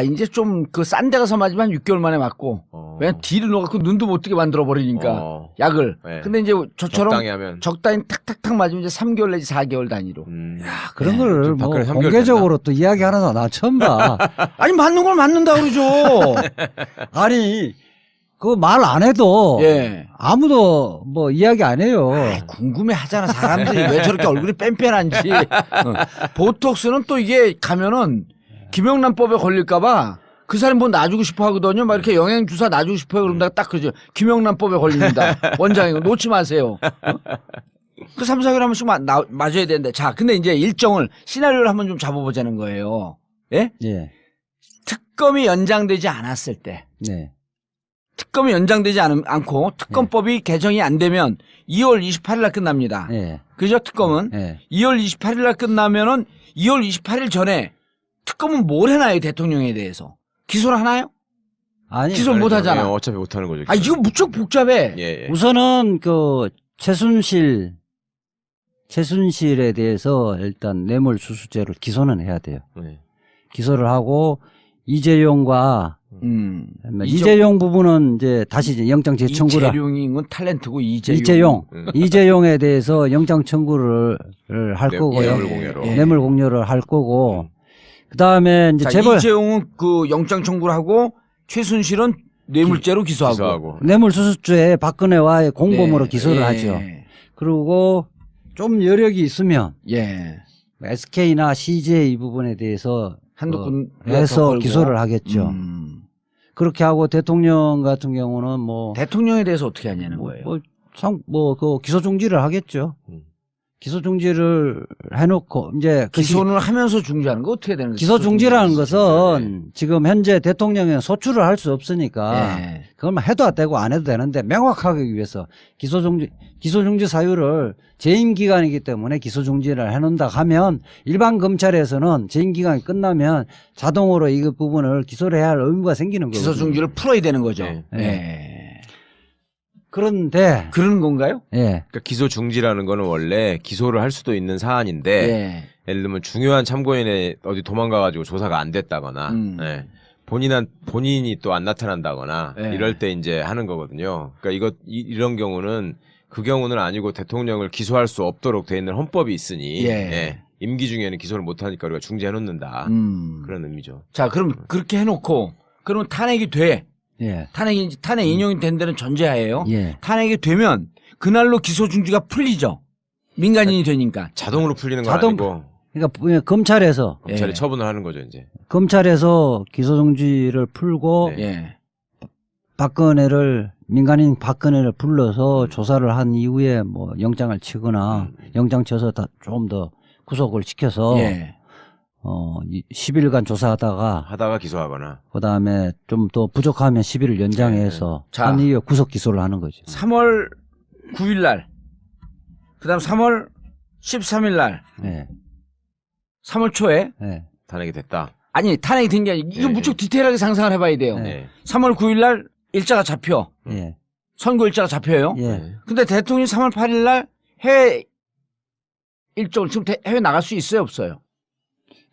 이제 좀 싼 데 가서 맞으면 한 6개월 만에 맞고 왜냐면 뒤를 넣어갖고 눈도 못 뜨게 만들어 버리니까 약을. 근데 이제 저처럼 적당히 탁탁탁 맞으면 이제 3개월 내지 4개월 단위로. 그런 걸 공개적으로 또 이야기하는 사람 나 처음 봐. 아니 맞는 걸 맞는다 그러죠. 아니 그거 말 안 해도 예. 아무도 뭐 이야기 안 해요. 아이, 궁금해 하잖아. 사람들이 왜 저렇게 얼굴이 뺀뺀한지. 보톡스는 또 이게 가면은 김영란법에 걸릴까봐 그 사람 뭐 놔주고 싶어 하거든요. 막 이렇게 영양주사 놔주고 싶어요. 그러면 딱 그러죠. 김영란법에 걸립니다. 원장님 놓지 마세요. 그 3, 4개월 한 번씩 맞아야 되는데. 자, 근데 이제 일정을, 시나리오를 한번 좀 잡아보자는 거예요. 예? 예. 특검이 연장되지 않았을 때. 네. 특검이 연장되지 않고 특검법이 개정이 안 되면 2월 28일 날 끝납니다. 예. 그죠? 특검은. 예. 2월 28일 날 끝나면은 2월 28일 전에 특검은 뭘 해놔요? 대통령에 대해서. 기소를 하나요? 아니. 기소를 못 하잖아. 어차피 못 하는 거죠. 아, 이거 무척 복잡해. 예, 예. 우선은 그 최순실에 대해서 일단 뇌물수수죄로 기소는 해야 돼요. 네. 기소를 하고 이재용과 이재용 이재용 부분은 이제 다시 이제 영장 재청구를 이재용은 탤런트고 이재용에 대해서 영장 청구를 할 거고요. 뇌물공여로. 뇌물공여를 할 거고 그다음에 이제 자, 재벌 이재용은 그 영장 청구를 하고 최순실은 뇌물죄로 기소하고. 뇌물수수죄에 박근혜와의 공범으로 네. 기소를 예. 하죠. 그리고 좀 여력이 있으면 예. SK나 CJ 이 부분에 대해서 한두 군 해서 기소를 하겠죠. 그렇게 하고 대통령 같은 경우는 뭐 대통령에 대해서 어떻게 하냐는 거예요. 그 기소 중지를 하겠죠. 기소 중지를 해놓고 이제 기소를 하면서 중지하는 거 어떻게 되는 거예요? 기소 중지라는 것은 지금 현재 대통령이 소출을 할 수 없으니까 예. 그것만 해도 되고 안 해도 되는데 명확하게 하기 위해서 기소 중지 사유를 재임 기간이기 때문에 기소 중지를 해놓는다 하면 일반 검찰에서는 재임 기간이 끝나면 자동으로 이 부분을 기소를 해야 할 의무가 생기는 거예요. 기소 중지를 풀어야 되는 거죠. 네. 예. 그런데 그런 건가요? 예. 그러니까 기소 중지라는 거는 원래 기소를 할 수도 있는 사안인데 예. 예를 들면 중요한 참고인에 어디 도망가가지고 조사가 안 됐다거나 예. 본인이 또 안 나타난다거나 예. 이럴 때 이제 하는 거거든요. 그러니까 이런 경우는 그 경우는 아니고 대통령을 기소할 수 없도록 돼 있는 헌법이 있으니 예. 예. 임기 중에는 기소를 못 하니까 우리가 중지해 놓는다. 그런 의미죠. 자, 그럼 그렇게 해놓고 그러면 탄핵이 돼. 예. 탄핵 인용이 된 데는 전제하에요. 예. 탄핵이 되면 그날로 기소 중지가 풀리죠. 민간인이 되니까. 자동으로 풀리는 건 아니고 그러니까 검찰에서 검찰이 예. 처분을 하는 거죠 이제. 검찰에서 기소 중지를 풀고 네. 예. 민간인 박근혜를 불러서 조사를 한 이후에 뭐 영장을 치거나 영장 쳐서 좀 더 구속을 시켜서 예. 10일간 조사하다가 기소하거나 그다음에 좀 더 부족하면 10일을 연장해서 자. 한 이후에 구속 기소를 하는 거죠. 3월 9일 날. 그다음 3월 13일 날. 예. 3월 초에 예. 탄핵이 됐다. 아니 탄핵이 된 게 아니고 이거 예. 무척 디테일하게 상상을 해봐야 돼요. 네. 3월 9일 날 일자가 잡혀. 예. 선거 일자가 잡혀요. 예. 네. 근데 대통령이 3월 8일 날 해외 일정을 지금 해외 나갈 수 있어요, 없어요?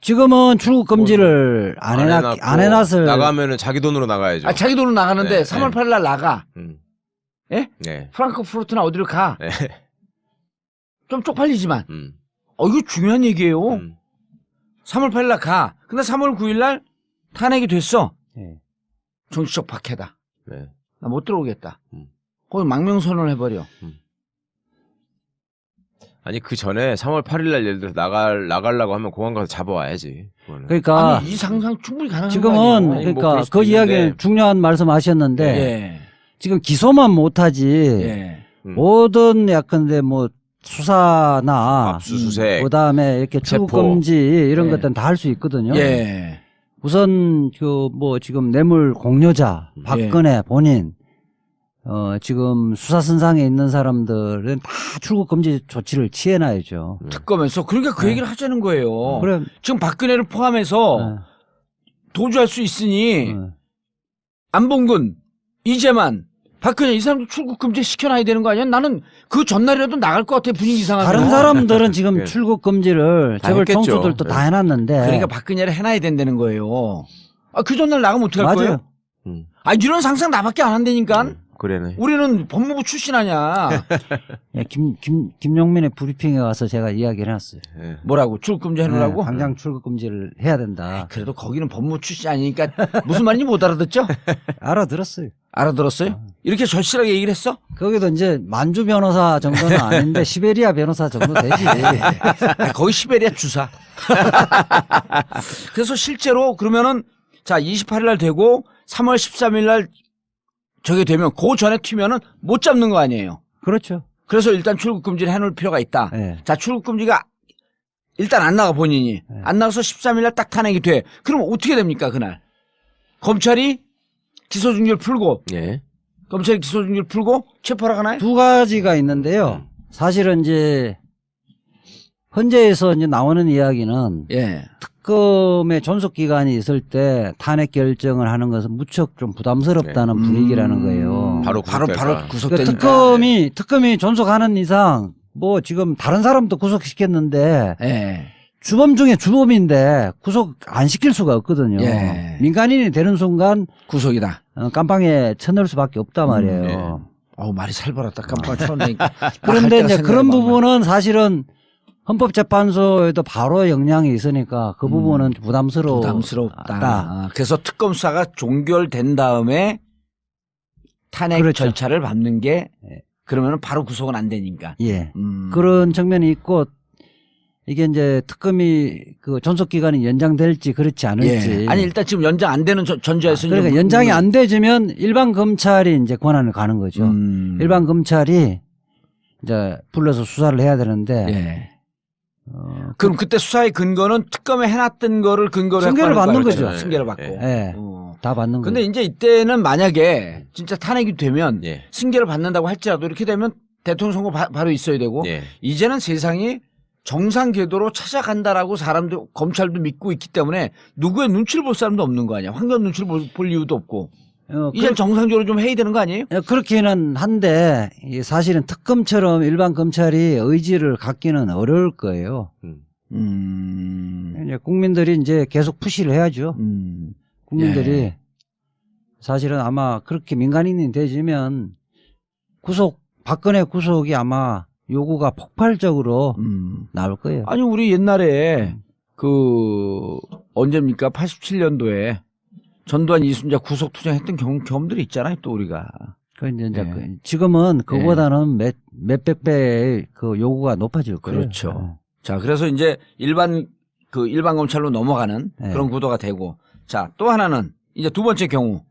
지금은 출국 금지를 안 해놨을 나가면은 자기 돈으로 나가야죠. 아, 자기 돈으로 나가는데 네, 3월 네. 8일 날 나가. 예? 네. 프랑크푸르트나 어디를 가. 네. 좀 쪽팔리지만. 이거 중요한 얘기예요. 3월 8일 날 가. 근데 3월 9일 날 탄핵이 됐어. 예. 정치적 박해다. 네. 나 못 들어오겠다. 거기 망명선언을 해버려. 아니 그 전에 3월 8일 날 예를 들어서 나가려고 하면 공항 가서 잡아와야지. 그거는. 그러니까 아니, 이 상상 충분히 가능한 거 지금은 아니에요? 뭐 그러니까 그럴 수도 그 있는데. 이야기는 중요한 말씀하셨는데 예. 지금 기소만 못하지 예. 모든 약간데 뭐 수사나 압수수색. 그다음에 이렇게 체포. 출국 금지 이런 예. 것들은 다 할 수 있거든요. 예. 우선 그 뭐 지금 뇌물 공여자 박근혜 본인 지금 수사선상에 있는 사람들은 다 출국 금지 조치를 취해놔야죠. 특검에서 그러니까 그 얘기를 하자는 거예요. 그래. 지금 박근혜를 포함해서 도주할 수 있으니 안봉근, 이재만, 박근혜 이 사람들 출국 금지 시켜놔야 되는 거 아니야? 나는 그 전날이라도 나갈 것 같아. 분위기 이상하게. 다른 사람들은 지금 예. 출국 금지를 다 재벌 했겠죠. 총수들도 다 예. 해놨는데. 그러니까 박근혜를 해놔야 된다는 거예요. 그 전날 나가면 어떡할 맞아요. 거예요? 이런 상상 나밖에 안 한다니까. 그래네. 우리는 법무부 출신 아니야. 예, 김용민의 브리핑에 와서 제가 이야기를 해놨어요. 예. 뭐라고? 출국 금지 해놓으라고? 당장 출국 금지를 해야 된다. 그래도 거기는 법무부 출신 아니니까 무슨 말인지 못 알아듣죠? 알아들었어요. 알아들었어요? 이렇게 절실하게 얘기를 했어? 거기도 이제 만주 변호사 정도는 아닌데 시베리아 변호사 정도 되지. 거의 시베리아 주사. 그래서 실제로 그러면은 자 28일 날 되고 3월 13일 날 저게 되면 그 전에 튀면은 못 잡는 거 아니에요. 그렇죠. 그래서 일단 출국 금지를 해놓을 필요가 있다. 네. 자 출국 금지가 일단 안 나가 본인이 네. 안 나가서 13일 날 딱 탄핵이 돼. 그럼 어떻게 됩니까 그날? 검찰이 기소중지를 풀고 예. 검찰이 기소중지를 풀고 체포하러 가나요? 두 가지가 있는데요. 사실은 이제 헌재에서 이제 나오는 이야기는 예. 특검의 존속 기간이 있을 때 탄핵 결정을 하는 것은 무척 좀 부담스럽다는 분위기라는 거예요. 바로 바로 구속될까. 구속되니까. 그러니까 특검이 존속하는 이상 뭐 지금 다른 사람도 구속시켰는데 예. 주범 중에 주범인데 구속 안 시킬 수가 없거든요. 예. 민간인이 되는 순간 구속이다. 깜빵에 쳐넣을 수밖에 없단 말이에요. 예. 말이 살벌었다. 깜빡 쳐내니까. 그런데 이제 그런 부분은 사실은 헌법재판소에도 바로 영향이 있으니까 그 부분은 부담스럽다. 그래서 특검 수사가 종결된 다음에 탄핵 그렇죠. 절차를 밟는 게 예. 그러면은 바로 구속은 안 되니까. 예. 그런 측면이 있고 이게 이제 특검이 그 존속 기간이 연장될지 그렇지 않을지. 예. 아니 일단 지금 연장 안 되는 전제에서 그러니까 연장이 안 되지면 일반 검찰이 이제 권한을 가는 거죠. 일반 검찰이 이제 불러서 수사를 해야 되는데. 예. 그럼 그때 수사의 근거는 특검에 해놨던 거를 근거로 승계를 해서 받는 거죠. 거죠. 승계를 받고. 예. 다 받는 거죠. 근데 이제 이때는 만약에 진짜 탄핵이 되면 예. 승계를 받는다고 할지라도 이렇게 되면 대통령 선거 바로 있어야 되고 예. 이제는 세상이 정상 궤도로 찾아간다라고 사람들 검찰도 믿고 있기 때문에 누구의 눈치를 볼 사람도 없는 거 아니야. 황교안 눈치를 볼 이유도 없고. 이제 정상적으로 좀 해야 되는 거 아니에요? 그렇기는 한데 사실은 특검처럼 일반 검찰이 의지를 갖기는 어려울 거예요. 이제 국민들이 이제 계속 푸시를 해야죠. 국민들이 예. 사실은 아마 그렇게 민간인이 되지면 박근혜 구속이 아마 요구가 폭발적으로 나올 거예요. 아니 우리 옛날에 그 언제입니까? 87년도에 전두환 이순자 구속 투쟁했던 경험들이 있잖아요. 또 우리가. 그 이제 예. 지금은 그보다는 몇백 배의 그 요구가 높아질 거예요. 그렇죠. 자, 그래서 이제 일반 검찰로 넘어가는 네. 그런 구도가 되고, 자, 또 하나는 이제 두 번째 경우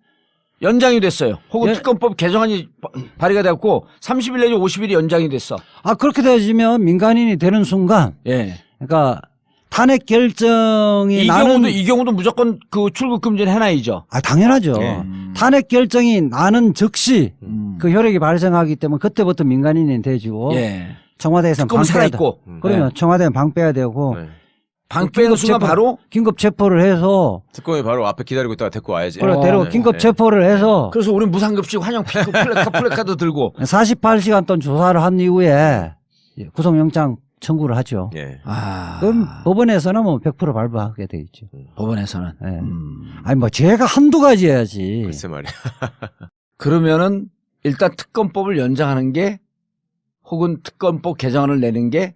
연장이 됐어요. 혹은 특검법 개정안이 발의가 됐고 30일 내지 50일이 연장이 됐어. 그렇게 되면 민간인이 되는 순간, 예. 그러니까 탄핵 결정이 이 경우도 무조건 그 출국 금지는 해놔야죠. 당연하죠. 예. 탄핵 결정이 나는 즉시 그 효력이 발생하기 때문에 그때부터 민간인이 되지고 예. 청와대에서는 특검 살아있고. 그러면 청와대는 방 빼야 되고 네. 방 빼는 순간 바로 긴급 체포를 해서 특검이 바로 앞에 기다리고 있다가 데리고 와야지. 그래 데리고 긴급 체포를 해서 그래서 우리 무상급식 환영 피크 플래카드 들고 48시간 동안 조사를 한 이후에 구속영장 청구를 하죠. 예. 그럼 법원에서는 뭐 100% 발부하게 돼 있죠. 법원에서는. 예. 아니 뭐 죄가 한두 가지여야지. 글쎄 말이야. 그러면은 일단 특검법을 연장하는 게 혹은 특검법 개정안을 내는 게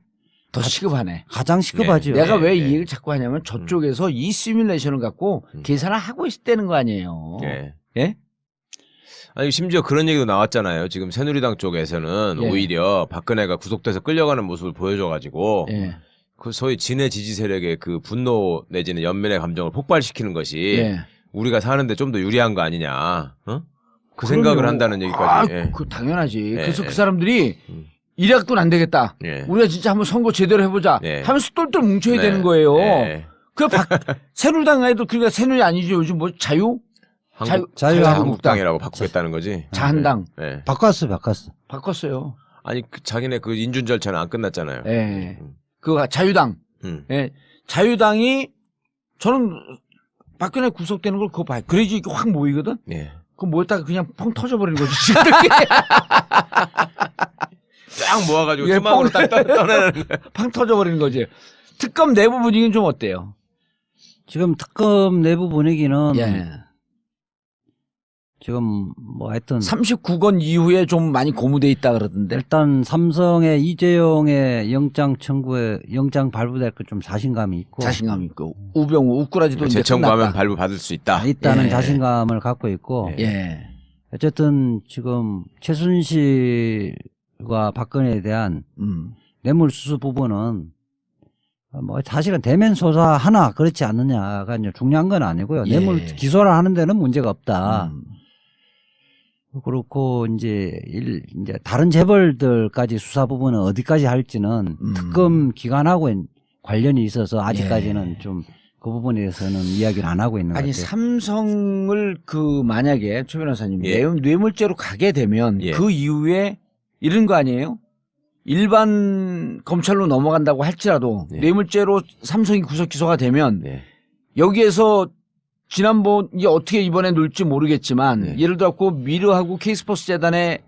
더 시급하네. 가장 시급하죠. 내가 왜 이 예. 얘기를 자꾸 하냐면 저쪽에서 이 시뮬레이션을 갖고 계산을 하고 있다는 거 아니에요. 예. 예? 아니 심지어 그런 얘기도 나왔잖아요. 지금 새누리당 쪽에서는 예. 오히려 박근혜가 구속돼서 끌려가는 모습을 보여줘가지고 예. 그 소위 진해 지지 세력의 그 분노 내지는 연민의 감정을 폭발시키는 것이 예. 우리가 사는데 좀 더 유리한 거 아니냐. 어? 그 그럼요. 생각을 한다는 얘기까지. 예. 그 당연하지. 예. 그래서 그 사람들이 이래갖고는 안 되겠다. 예. 우리가 진짜 한번 선거 제대로 해보자. 예. 하면서 똘똘 뭉쳐야 네. 되는 거예요. 예. 새누리당에도 그러니까 새누리 아니죠. 요즘 뭐 자유한국당이라고 바꾸겠다는 거지. 자한당 예. 바꿨어. 바꿨어요. 아니 자기네 그 인준 절차는 안 끝났잖아요. 예. 그 자유당. 음. 예. 자유당이 저는 박근혜 구속되는 걸 그거 봐요. 그래야지 이게 확 모이거든. 예. 그거 모였다가 그냥 펑 터져버리는 거지. 쫙 모아가지고 예, 투막으로 딱 떠내는 거야. 팡 터져버리는 거지. 특검 내부 분위기는 좀 어때요? 지금 특검 내부 분위기는 예. 지금 뭐 하여튼 39건 이후에 좀 많이 고무돼 있다 그러던데. 일단 삼성의 이재용의 영장 청구에 영장 발부될 거 좀 자신감이 있고 자신감 있고 우병우 우꾸라지도 이제 재청구하면 끝났다. 발부 받을 수 있다. 있다는 예. 자신감을 갖고 있고 예. 어쨌든 지금 최순실과 박근혜에 대한 뇌물수수 부분은 뭐 사실은 대면 조사 하나 그렇지 않느냐가 이제 중요한 건 아니고요. 예. 뇌물 기소를 하는 데는 문제가 없다. 그렇고 이제 다른 재벌들까지 수사 부분은 어디까지 할지는 특검 기관하고 관련이 있어서 아직까지는 예. 좀 그 부분에 대해서는 이야기를 안 하고 있는 것 아니 같아요. 삼성을 만약에 최 변호사님 예. 뇌물죄로 가게 되면 예. 그 이후에 이런 거 아니에요? 일반 검찰로 넘어간다고 할지라도 예. 뇌물죄로 삼성이 구속 기소가 되면 네. 여기에서 지난번이 어떻게 이번에 놀지 모르겠지만 네. 예를 들어 미르하고 K스포츠 재단에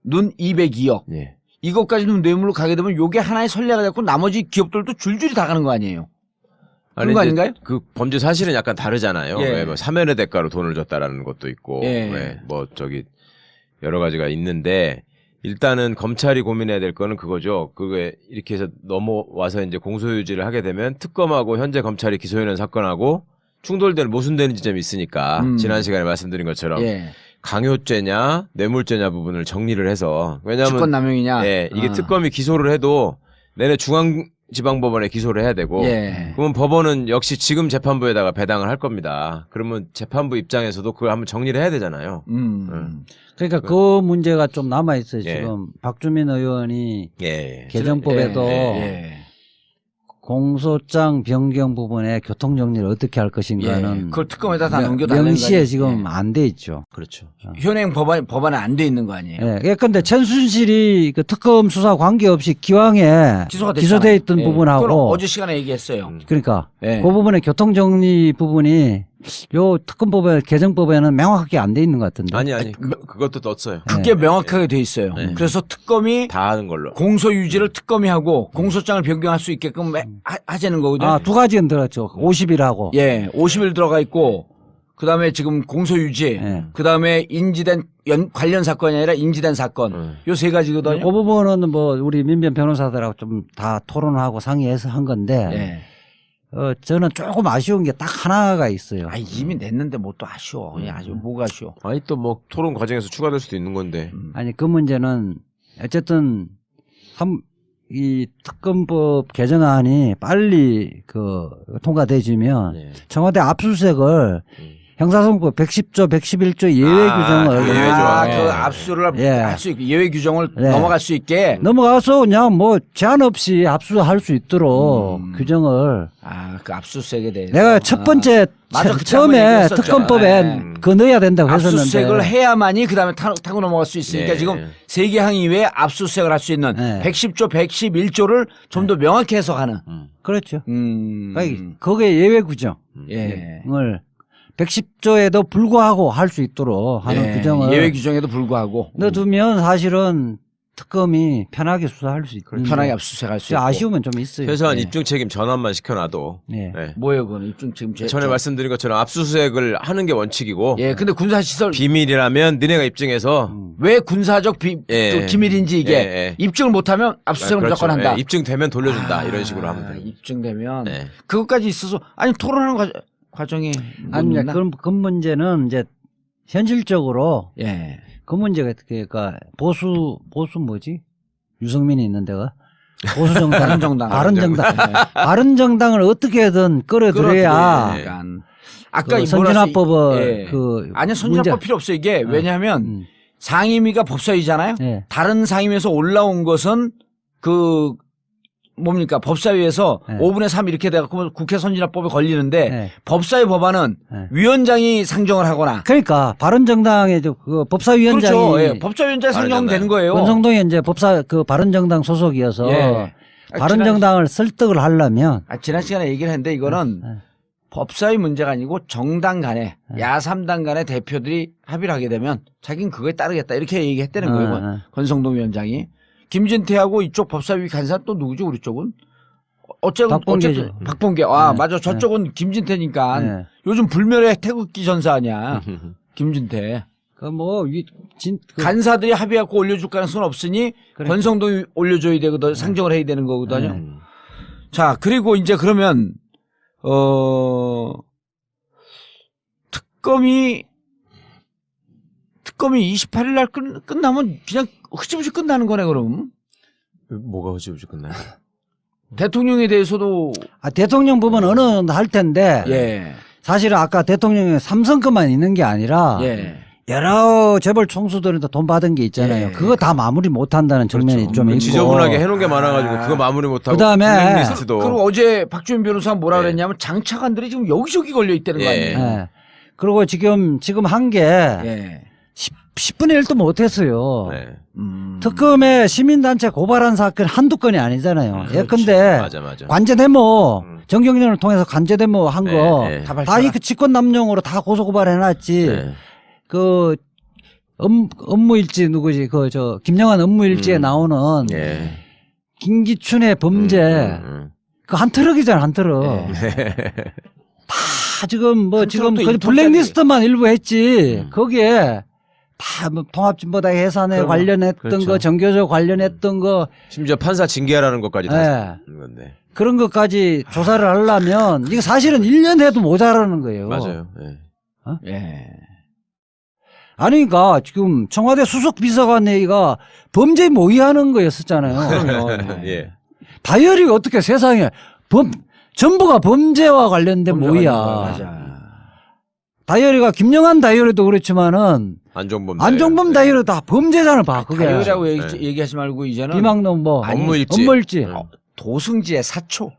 눈 202억 네. 이것까지는 뇌물로 가게 되면 요게 하나의 선례가 됐고 나머지 기업들도 줄줄이 다 가는 거 아니에요? 그런 거 이제 아닌가요? 그 범죄 사실은 약간 다르잖아요. 예. 왜 뭐 사면의 대가로 돈을 줬다라는 것도 있고, 예. 왜 뭐 저기 여러 가지가 있는데 일단은 검찰이 고민해야 될 거는 그거죠. 그게 이렇게 해서 넘어와서 이제 공소유지를 하게 되면 특검하고 현재 검찰이 기소해낸 사건하고 충돌되는 모순되는 지점이 있으니까 지난 시간에 말씀드린 것처럼 예. 강요죄냐 뇌물죄냐 부분을 정리를 해서 왜냐하면 직권남용이냐? 예, 이게 특검이 기소를 해도 내내 중앙지방법원에 기소를 해야 되고 예. 그러면 법원은 역시 지금 재판부에다가 배당을 할 겁니다. 그러면 재판부 입장에서도 그걸 한번 정리를 해야 되잖아요. 그러니까 그 문제가 좀 남아 있어요. 예. 지금 박주민 의원이 예. 개정법에도 예. 공소장 변경 부분에 교통 정리를 어떻게 할 예. 것인가는 그걸 특검에다 다 넘겨달라는 명시에 거 지금 아니에요? 안 돼 있죠. 그렇죠. 현행 법안에 안 돼 있는 거 아니에요? 예. 근데 최순실이 그 특검 수사 관계없이 기왕에 기소가 됐잖아요. 기소돼 있던 예. 그건 부분하고 어제 시간에 얘기했어요. 그러니까 예. 그 부분에 교통 정리 부분이 요 특검법에 개정법에는 명확하게 안 돼 있는 것 같은데. 아니 그것도 넣었어요. 그게 명확하게 돼 있어요. 네. 그래서 특검이 다 하는 걸로. 공소 유지를 특검이 하고 공소장을 변경할 수 있게끔 하자는 거거든요. 아, 두 가지는 들었죠. 50일하고. 예, 50일 들어가 있고 그다음에 지금 공소 유지, 예. 그다음에 인지된 관련 사건이 아니라 인지된 사건. 요 세 가지거든요. 그 부분은 뭐 우리 민변 변호사들하고 좀 다 토론하고 상의해서 한 건데 예. 저는 조금 아쉬운 게 딱 하나가 있어요. 아, 이미 냈는데 뭐 또 아쉬워. 뭐가 아쉬워. 아니 또 뭐 토론 과정에서 추가될 수도 있는 건데. 아니 그 문제는 어쨌든 이 특검법 개정안이 빨리 그 통과되지면 네. 청와대 압수수색을 형사소송법 110조, 111조 예외 규정을 예외 조항. 그 압수를 예. 할 수 있게 예외 규정을 예. 넘어갈 수 있게. 넘어가서 그냥 뭐 제한 없이 압수할 수 있도록 규정을 그 압수수색에 대해서. 내가 첫 번째 맞아, 그때 한번 처음에 얘기했었죠. 특검법에 예. 그거 넣어야 된다고 했었는데 압수수색을 해야만이 그다음에 타고 넘어갈 수 있으니까 예. 지금 세계항 이외에 압수수색을 할 수 있는 예. 110조, 111조를 좀 더 명확히 해석하는. 그렇죠. 음. 그러니까 거기에 예외 규정을 예. 110조에도 불구하고 할 수 있도록 하는 예. 규정을 예외 규정에도 불구하고 넣어두면 사실은 특검이 편하게 수사할 수 있고 편하게 압수수색할 수 있고. 아쉬우면 좀 있어요. 최소한 예. 입증 책임 전환만 시켜놔도. 예. 네. 뭐예요, 그건 입증 지금 전에 말씀드린 것처럼 압수수색을 하는 게 원칙이고 예, 근데 군사시설 비밀이라면 너네가 입증해서 왜 군사적 예. 또 기밀인지 이게 예. 입증을 못하면 압수수색을 그렇죠. 무조건 한다. 예, 입증되면 돌려준다 이런 식으로 하면 돼요. 입증되면 네. 그것까지 있어서 아니 토론하는 과정이 아니, 있나? 그 문제는 이제 현실적으로 예. 그 문제가 그러니까 보수 뭐지? 유승민이 있는 데가 보수 정당, 바른정당. 바른정당을 어떻게든 끌어들여야 그러니까 아까 그 이 선진화법을 예. 그 아니 선진화법 필요 없어 이게 왜냐하면 상임위가 법사위잖아요. 예. 다른 상임위에서 올라온 것은 그 뭡니까 법사위에서 네. 5분의 3 이렇게 돼갖고 국회 선진화법에 걸리는데 네. 법사위 법안은 네. 위원장이 상정을 하거나 그러니까 바른정당의 그 법사위원장이 그렇죠. 예. 법사위원장이 상정되는 거예요. 권성동이 이제 그 바른정당 소속이어서 예. 바른정당을 설득을 하려면 지난 시간에 얘기를 했는데 이거는 법사위 문제가 아니고 정당 간에 야3당 간의 대표들이 합의를 하게 되면 자기는 그거에 따르겠다 이렇게 얘기했다는 거예요. 권성동 위원장이. 김진태하고 이쪽 법사위 간 사람 또 누구죠 우리 쪽은? 어쨌든 박봉계. 맞아. 저쪽은 김진태니까 요즘 불멸의 태극기 전사 아니야. 김진태. 간사들이 합의하고 올려줄 가능성은 없으니 권성동이 올려줘야 되거든. 상정을 해야 되는 거거든요. 자, 그리고 이제 그러면 특검이 28일 날 끝나면 그냥 흐지부지 끝나는 거네 그럼. 뭐가 흐지부지 끝나요? 대통령에 대해서도 대통령 부분 어느 정도 할 텐데 예. 사실은 아까 대통령이 삼성급만 있는 게 아니라 예. 여러 재벌 총수들한테 돈 받은 게 있잖아요. 예. 그거 다 마무리 못 한다는 측면이 그렇죠. 좀 있고. 지저분하게 해놓은 게 많아가지고 그거 마무리 못하고. 그다음에 블랙리스트도. 그리고 어제 박주민 변호사 뭐라 예. 그랬냐면 장차관들이 지금 여기저기 걸려 있다는 거 예. 아니에요? 예. 그리고 지금 한 게 예. 10분의 1도 못 했어요. 네. 특검에 시민단체 고발한 사건 한두 건이 아니잖아요. 예컨대 맞아. 관제데모 정경련을 통해서 관제데모 한 거 네, 네. 다 이 직권남용으로 다 고소고발해놨지. 네. 그 업무일지 누구지 김영환 업무일지에 나오는 예. 김기춘의 범죄 그 한 트럭이잖아 한 트럭. 예. 다 지금 지금 트럭도 그 1톤짜리. 블랙리스트만 일부 했지. 거기에 다 통합진보당 해산에 그럼요. 관련했던 그렇죠. 거, 정교조 관련했던 거, 심지어 판사 징계하라는 것까지 다 예. 하는 건데. 그런 것까지 조사를 하려면 이거 사실은 1년 해도 모자라는 거예요. 맞아요. 예. 예. 아니, 그러니까 지금 청와대 수석 비서관 회의가 범죄 모의하는 거였었잖아요. 그럼요. 예. 다이어리가 어떻게 세상에 전부가 범죄와 관련된 모의야. 맞아. 다이어리가 김영환 다이어리도 그렇지만은 안종범 다이어리 다 범죄잖아, 봐. 그게. 다이어리라고 네. 얘기하지 말고 이제는 비망록 아니, 업무일지. 도승지의 사초.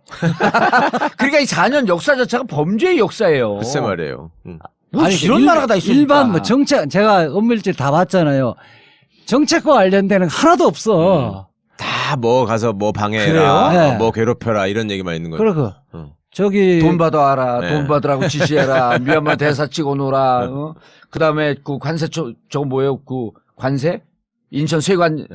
그러니까 이 4년 역사 자체가 범죄의 역사예요. 글쎄 말이에요. 뭐 아니, 이런 나라가 다 있으니까. 일반 정책, 제가 업무일지 다 봤잖아요. 정책과 관련되는 거 하나도 없어. 다 뭐 가서 뭐 방해해라, 그래요? 네. 뭐 괴롭혀라 이런 얘기만 있는 거예요. 그러고 어. 저기 돈 받아와라, 네. 돈 받으라고 지시해라, 미얀마 대사 찍어 놓으라, 그 다음에 그 관세, 저거 뭐예요? 그 관세? 인천 세관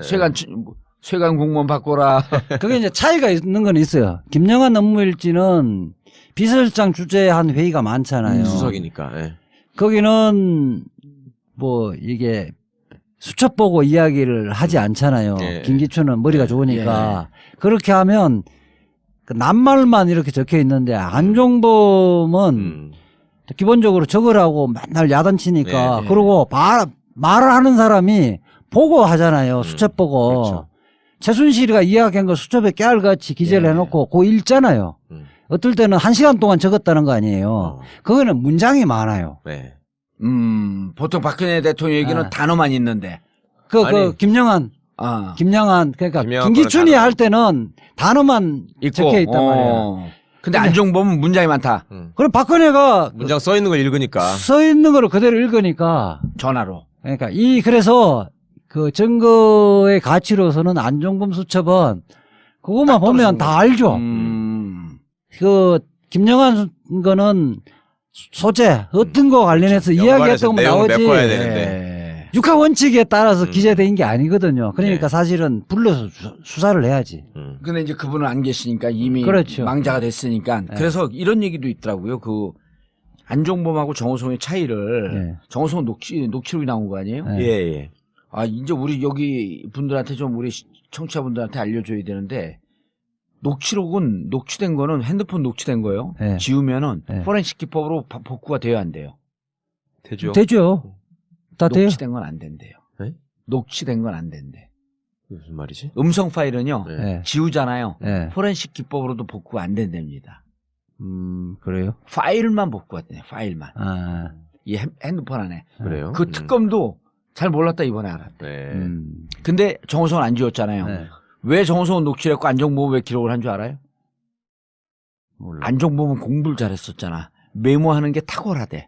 공무원 바꿔라. 그게 이제 차이가 있는 건 있어요. 김영환 업무일지는 비서실장 주재한 회의가 많잖아요. 수석이니까. 예. 거기는 뭐 이게 수첩 보고 이야기를 하지 않잖아요. 예. 김기춘은 머리가 좋으니까. 그렇게 하면 그 낱말만 이렇게 적혀 있는데 안종범은 기본적으로 적으라고 맨날 야단치니까 네. 그러고 말을 하는 사람이 보고 하잖아요. 수첩 보고. 그렇죠. 최순실이가 이야기한 거 수첩에 깨알같이 기재를 예. 해놓고 그거 읽잖아요. 어떨 때는 1시간 동안 적었다는 거 아니에요. 그거는 문장이 많아요. 네. 보통 박근혜 대통령 얘기는 아. 단어만 있는데. 아니. 김영환, 그러니까 김영환 김기춘이 거는 할 때는 단어만 적혀 있단 말이에요. 근데 안종범은 문장이 많다. 그럼 박근혜가 문장 써 있는 걸 읽으니까. 써 있는 거를 그대로 읽으니까. 전화로. 그러니까 그래서 그 증거의 가치로서는 안종범 수첩은 그것만 보면 다 알죠. 그 김영환 거는 소재 어떤 거 관련해서 이야기했던 거 내용을 나오지. 메꿔야 되는데. 육하 원칙에 따라서 기재된 게 아니거든요. 그러니까 네. 사실은 불러서 수사를 해야지. 근데 이제 그분은 안 계시니까 이미 그렇죠. 망자가 됐으니까. 네. 그래서 이런 얘기도 있더라고요. 그 안종범하고 정호성의 차이를 네. 정호성은 녹취록이 나온 거 아니에요? 네. 예. 아, 이제 우리 여기 분들한테 좀 우리 청취자분들한테 알려줘야 되는데 녹취록은 녹취된 거는 핸드폰 녹취된 거예요. 네. 지우면은 네. 포렌식 기법으로 복구가 돼야 안 돼요. 되죠. 되죠. 다 돼요. 녹취된 건 안 된대요. 네? 녹취된 건 안 된대. 무슨 말이지? 음성 파일은요. 네. 네. 지우잖아요. 네. 포렌식 기법으로도 복구가 안 된답니다. 그래요? 파일만 복구가 돼요. 파일만. 아, 이 핸드폰 안에. 그래요? 그 특검도 잘 몰랐다 이번에 알았대. 네. 근데 정호성은 안 지웠잖아요. 네. 왜 정호성은 녹취를 했고 안종범은 왜 기록을 한 줄 알아요? 몰라. 안종범은 공부를 잘했었잖아. 메모하는 게 탁월하대.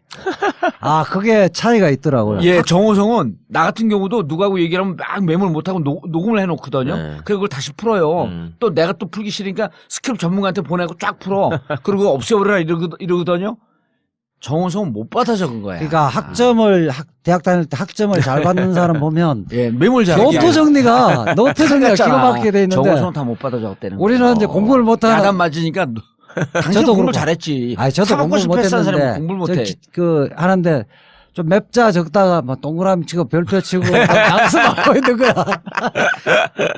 아, 그게 차이가 있더라고요. 예, 정호성은 나 같은 경우도 누구하고 얘기를 하면 막 메모를 못하고 녹음을 해놓거든요. 네. 그리고 그걸 다시 풀어요. 또 내가 또 풀기 싫으니까 스크립 전문가한테 보내고 쫙 풀어. 그리고 없애버려라 이러거든요. 정호성은 못 받아 적은 거야. 그러니까 대학 다닐 때 학점을 잘 받는 사람 보면 예, 메모를 잘하게. 노트 정리가 기가 막히게 돼 있는데 정호성 다 못 받아 적었다는 거야. 우리는 이제 공부를 못하는 야단 맞으니까 당신 저도 공부 그렇고. 잘했지. 아니, 저도 공부를 사는 사람은 못했는데 공부를 못해. 하는데 좀 맵자 적다가 뭐 동그라미 치고 별표 치고 양수하고 있는 거야.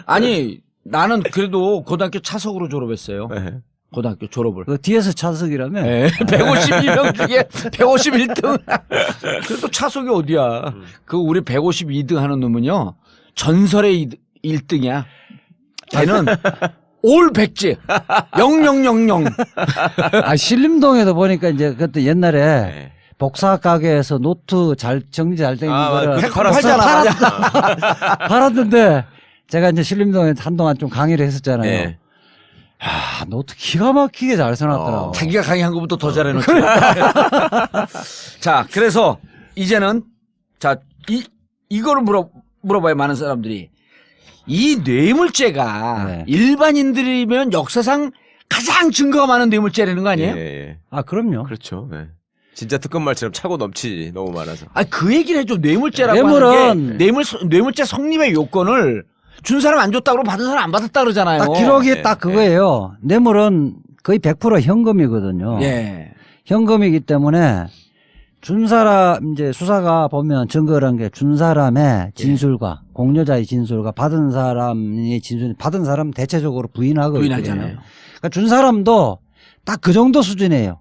아니 나는 그래도 고등학교 차석으로 졸업했어요. 네. 고등학교 졸업을. 그 뒤에서 차석이라면. 네. 152명 중에 151등. 그래도 차석이 어디야. 그 우리 152등 하는 놈은요. 전설의 1등이야. 걔는 올 백지 0000. 아, 신림동에도 보니까 이제 그때 옛날에 네. 복사 가게에서 노트 정리 잘 된 거를 팔잖아. 팔았는데 제가 이제 신림동에 한동안 좀 강의를 했었잖아요. 네. 아, 노트 기가 막히게 잘 써놨더라고. 자기가 강의한 것부터 더 잘해놓죠. 자, 그래서 이제는 자, 이거를 물어봐야 많은 사람들이 이 뇌물죄가 네. 일반인들이면 역사상 가장 증거가 많은 뇌물죄라는 거 아니에요? 예, 예. 아, 그럼요. 그렇죠. 예. 진짜 특검말처럼 차고 넘치지 너무 많아서. 아, 그 얘기를 해줘. 뇌물죄라고 뇌물은 하는 게 뇌물죄 성립의 요건을 준 사람 안 줬다 그러고 받은 사람 안 받았다 그러잖아요. 딱 기록이 예, 딱 그거예요. 뇌물은 거의 100% 현금이거든요. 예. 현금이기 때문에 준 사람, 이제 수사가 보면 증거란 게 준 사람의 진술과 공여자의 진술과 받은 사람의 진술, 받은 사람은 대체적으로 부인하거든요. 부인하잖아요. 그러니까 준 사람도 딱 그 정도 수준이에요.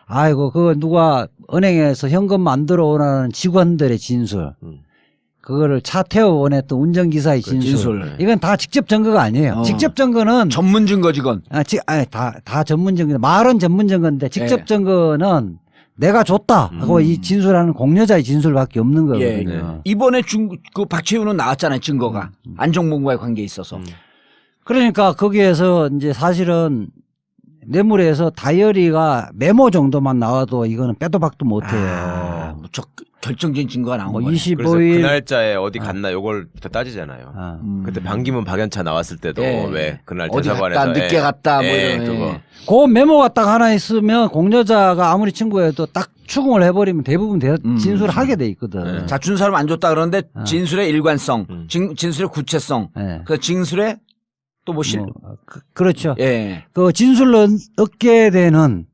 아이고, 그거 누가 은행에서 현금 만들어 오라는 직원들의 진술. 그거를 차 태워 보냈던 운전기사의 진술. 이건 다 직접 증거가 아니에요. 직접 증거는. 전문 증거지, 건. 다 전문 증거. 말은 전문 증거인데 직접 예. 증거는 내가 줬다 하고 이 진술하는 공여자의 진술밖에 없는 거거든요. 이번에 그 박채윤은 나왔잖아요, 증거가. 안정범과의 관계에 있어서. 그러니까 거기에서 이제 사실은 뇌물에서 다이어리가 메모 정도만 나와도 이거는 빼도 박도 못해요. 아, 무척 결정적인 증거가 나온 뭐 거예요. 25일. 그래서 그 날짜에 어디 갔나 요걸부터 따지잖아요. 그때 반기문 박연차 나왔을 때도 예. 왜 그날 어디 대사관에서 갔다, 늦게 갔다, 뭐 이런. 그거. 그 메모가 딱 하나 있으면 공여자가 아무리 친구해도 딱 추궁을 해버리면 대부분 진술을 하게 돼 있거든. 자, 준 사람 안 줬다 그러는데 진술의 일관성, 진술의 구체성, 예. 그 진술의 또 뭐 그렇죠. 예. 그 진술로 얻게 되는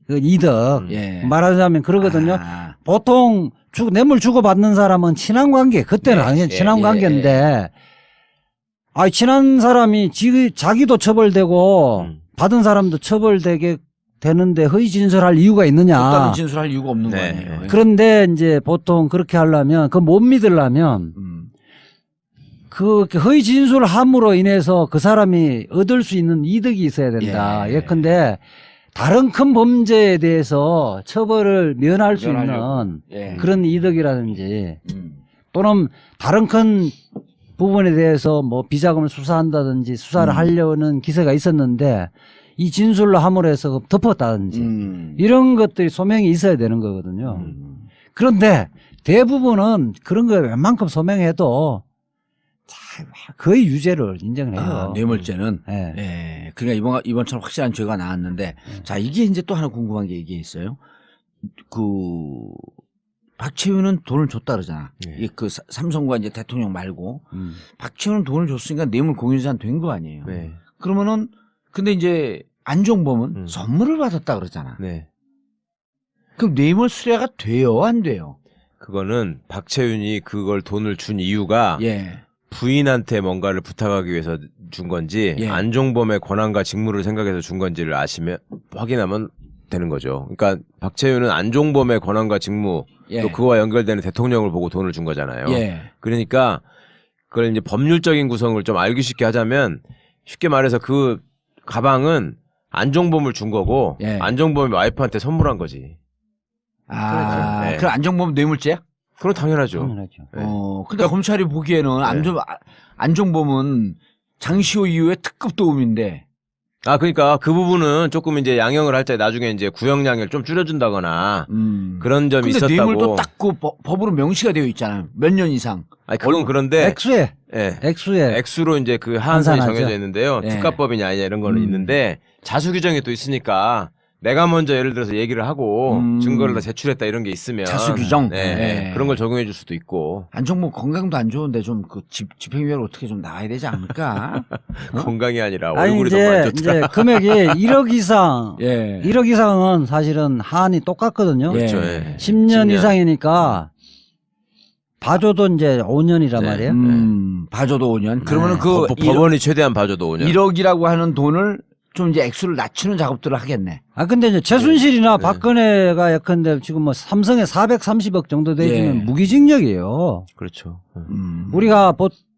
그 이득. 예. 말하자면 그러거든요. 아. 보통 뇌물 주고받는 사람은 친한 관계, 그때는 당연히 친한 관계인데, 친한 사람이 자기도 처벌되고, 받은 사람도 처벌되게 되는데 허위 진술할 이유가 있느냐. 다른 진술할 이유가 없는 거 아니에요. 그런데 이제 보통 그렇게 하려면, 그거 못 믿으려면, 그 허위 진술을 함으로 인해서 그 사람이 얻을 수 있는 이득이 있어야 된다. 예컨대 다른 큰 범죄에 대해서 처벌을 면할 수 있는 그런 이득이라든지 또는 다른 큰 부분에 대해서 뭐 비자금을 수사한다든지 수사를 하려는 기세가 있었는데 이 진술로 함으로 해서 덮었다든지 이런 것들이 소명이 있어야 되는 거거든요. 그런데 대부분은 그런 거 웬만큼 소명해도 거의 유죄를 인정을 해요. 뇌물죄는. 네. 예. 그러니까 이번처럼 확실한 죄가 나왔는데, 자, 이게 이제 또 하나 궁금한 게 이게 있어요. 박채윤은 돈을 줬다 그러잖아. 그 삼성과 이제 대통령 말고. 박채윤은 돈을 줬으니까 뇌물 공유자는 된 거 아니에요. 네. 그러면은, 근데 이제 안종범은 선물을 받았다 그러잖아. 네. 그럼 뇌물 수뢰가 돼요, 안 돼요? 그거는 박채윤이 그걸 돈을 준 이유가 부인한테 뭔가를 부탁하기 위해서 준 건지 안종범의 권한과 직무를 생각해서 준 건지를 확인하면 되는 거죠. 그러니까 박채윤은 안종범의 권한과 직무 또 그와 연결되는 대통령을 보고 돈을 준 거잖아요. 그러니까 그걸 이제 법률적인 구성을 좀 알기 쉽게 하자면 쉽게 말해서 그 가방은 안종범을 준 거고 안종범의 와이프한테 선물한 거지. 그렇죠. 그럼 안종범 뇌물죄야? 그럼 당연하죠. 근데 검찰이 보기에는 안종범은 장시호 이후에 특급 도움인데. 그러니까 그 부분은 조금 이제 양형을 할 때 나중에 이제 구형량을 좀 줄여준다거나 그런 점이 있었다고. 근데 뇌물도 딱 그 법으로 명시가 되어 있잖아요. 몇 년 이상. 그건 그런데 액수에. 액수로 이제 그 하한선이 환산하죠. 정해져 있는데요. 특가법이냐 아니냐 이런 거는 있는데 자수 규정이 또 있으니까. 내가 먼저 예를 들어서 얘기를 하고 증거를 다 제출했다 이런 게 있으면 자수 규정 그런 걸 적용해 줄 수도 있고. 안종범 건강도 안 좋은데 좀 그 집행유예를 어떻게 좀 나와야 되지 않을까? 건강이 아니라 얼굴이 너무 안 좋다. 이제 금액이 1억 이상 1억 이상은 사실은 하한이 똑같거든요. 그렇죠. 10년 이상이니까 봐줘도 이제 5년이란 말이에요. 봐줘도 5년. 그러면은 그 법원이 최대한 봐줘도 5년. 1억이라고 하는 돈을 좀 이제 액수를 낮추는 작업들을 하겠네. 아 근데 이제 최순실이나 네. 박근혜가 예컨대 지금 뭐 삼성에 430억 정도 되시면 예. 무기징역이에요. 그렇죠. 우리가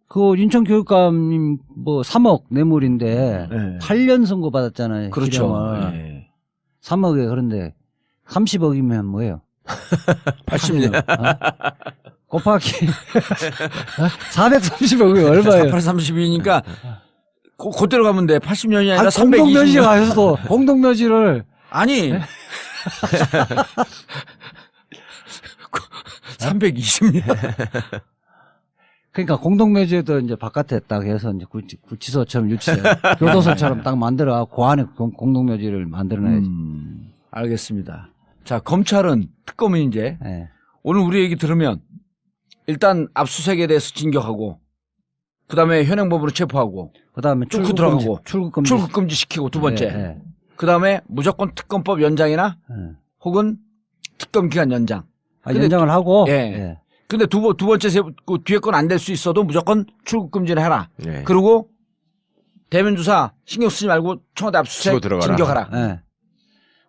그 인천교육감 뭐 3억 뇌물인데 네. 8년 선고 받았잖아요. 그렇죠. 기령을. 네. 3억에 그런데 30억이면 뭐예요? 80년. 곱하기 430억이 얼마예요? 830이니까 그대로 가면 돼. 80년이 아니라 공동묘지 320년. 가서도 공동묘지를 아니. 320년. 그러니까 공동묘지에도 이제 바깥에 딱 해서 이제 구치소처럼 교도소처럼 딱 만들어 그 안에 공동묘지를 만들어놔야지. 알겠습니다. 자, 검찰은 특검은 이제 예. 오늘 우리 얘기 들으면 일단 압수수색에 대해서 진격하고 그다음에 현행범으로 체포하고 그다음에 뚫고 들어가고 출국금지 출국금지 시키고 두 번째. 예, 예. 그다음에 무조건 특검법 연장이나 예. 혹은 특검 기간 연장. 근데 연장을 하고 예. 예. 근데 두 번째 그 뒤에 건 안 될 수 있어도 무조건 출국금지를 해라. 네. 그리고 대면 조사 신경 쓰지 말고 청와대 치고 압수수색 들어가라. 진격하라. 예.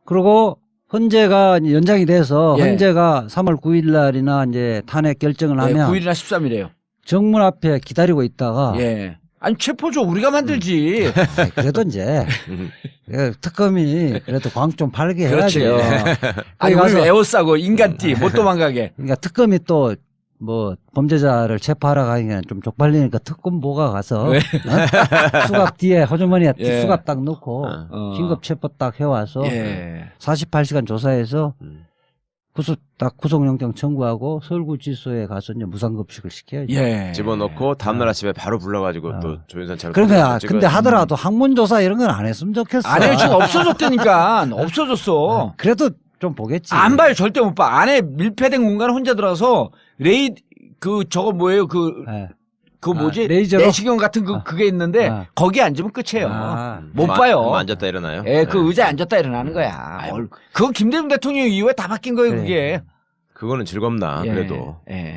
그리고 헌재가 이제 연장이 돼서 예. 헌재가 3월 9일 날이나 이제 탄핵 결정을 네, 하면 9일이나 13일이에요. 정문 앞에 기다리고 있다가 예. 아니 체포죠. 우리가 만들지. 그래도 이제 특검이 그래도 광 좀 팔게 그렇지. 해야죠. 아니 거기 우리 가서 에어싸고 인간띠 못 도망가게. 그러니까 특검이 또 뭐 범죄자를 체포하러 가기에는 좀 쪽팔리니까 특검보가 가서 왜? 수갑 뒤에 호주머니에 예. 수갑 딱 넣고 어. 긴급 체포 딱 해와서 예. 48시간 조사해서 구속영장 청구하고 서울구치소에 가서 이제 무상급식을 시켜야죠. 예. 집어넣고 다음날 아침에 바로 불러가지고 또 조윤선처럼. 그러니까 찍어야지. 근데 하더라도 항문조사 이런 건 안 했으면 좋겠어. 안에 지금 없어졌다니까. 없어졌어. 그래도 좀 보겠지. 안 봐요. 절대 못 봐. 안에 밀폐된 공간에 혼자 들어가서 저거 뭐예요? 예. 그거 뭐지? 레이저로? 내시경 같은 그게 있는데 아. 거기 앉으면 끝이에요. 아. 못 뭐 봐요. 뭐 앉았다 일어나요. 예, 그 네. 의자에 앉았다 일어나는 거야. 그거 김대중 대통령 이후에 다 바뀐 거예요, 그래. 그게. 그거는 즐겁나 예. 그래도. 예.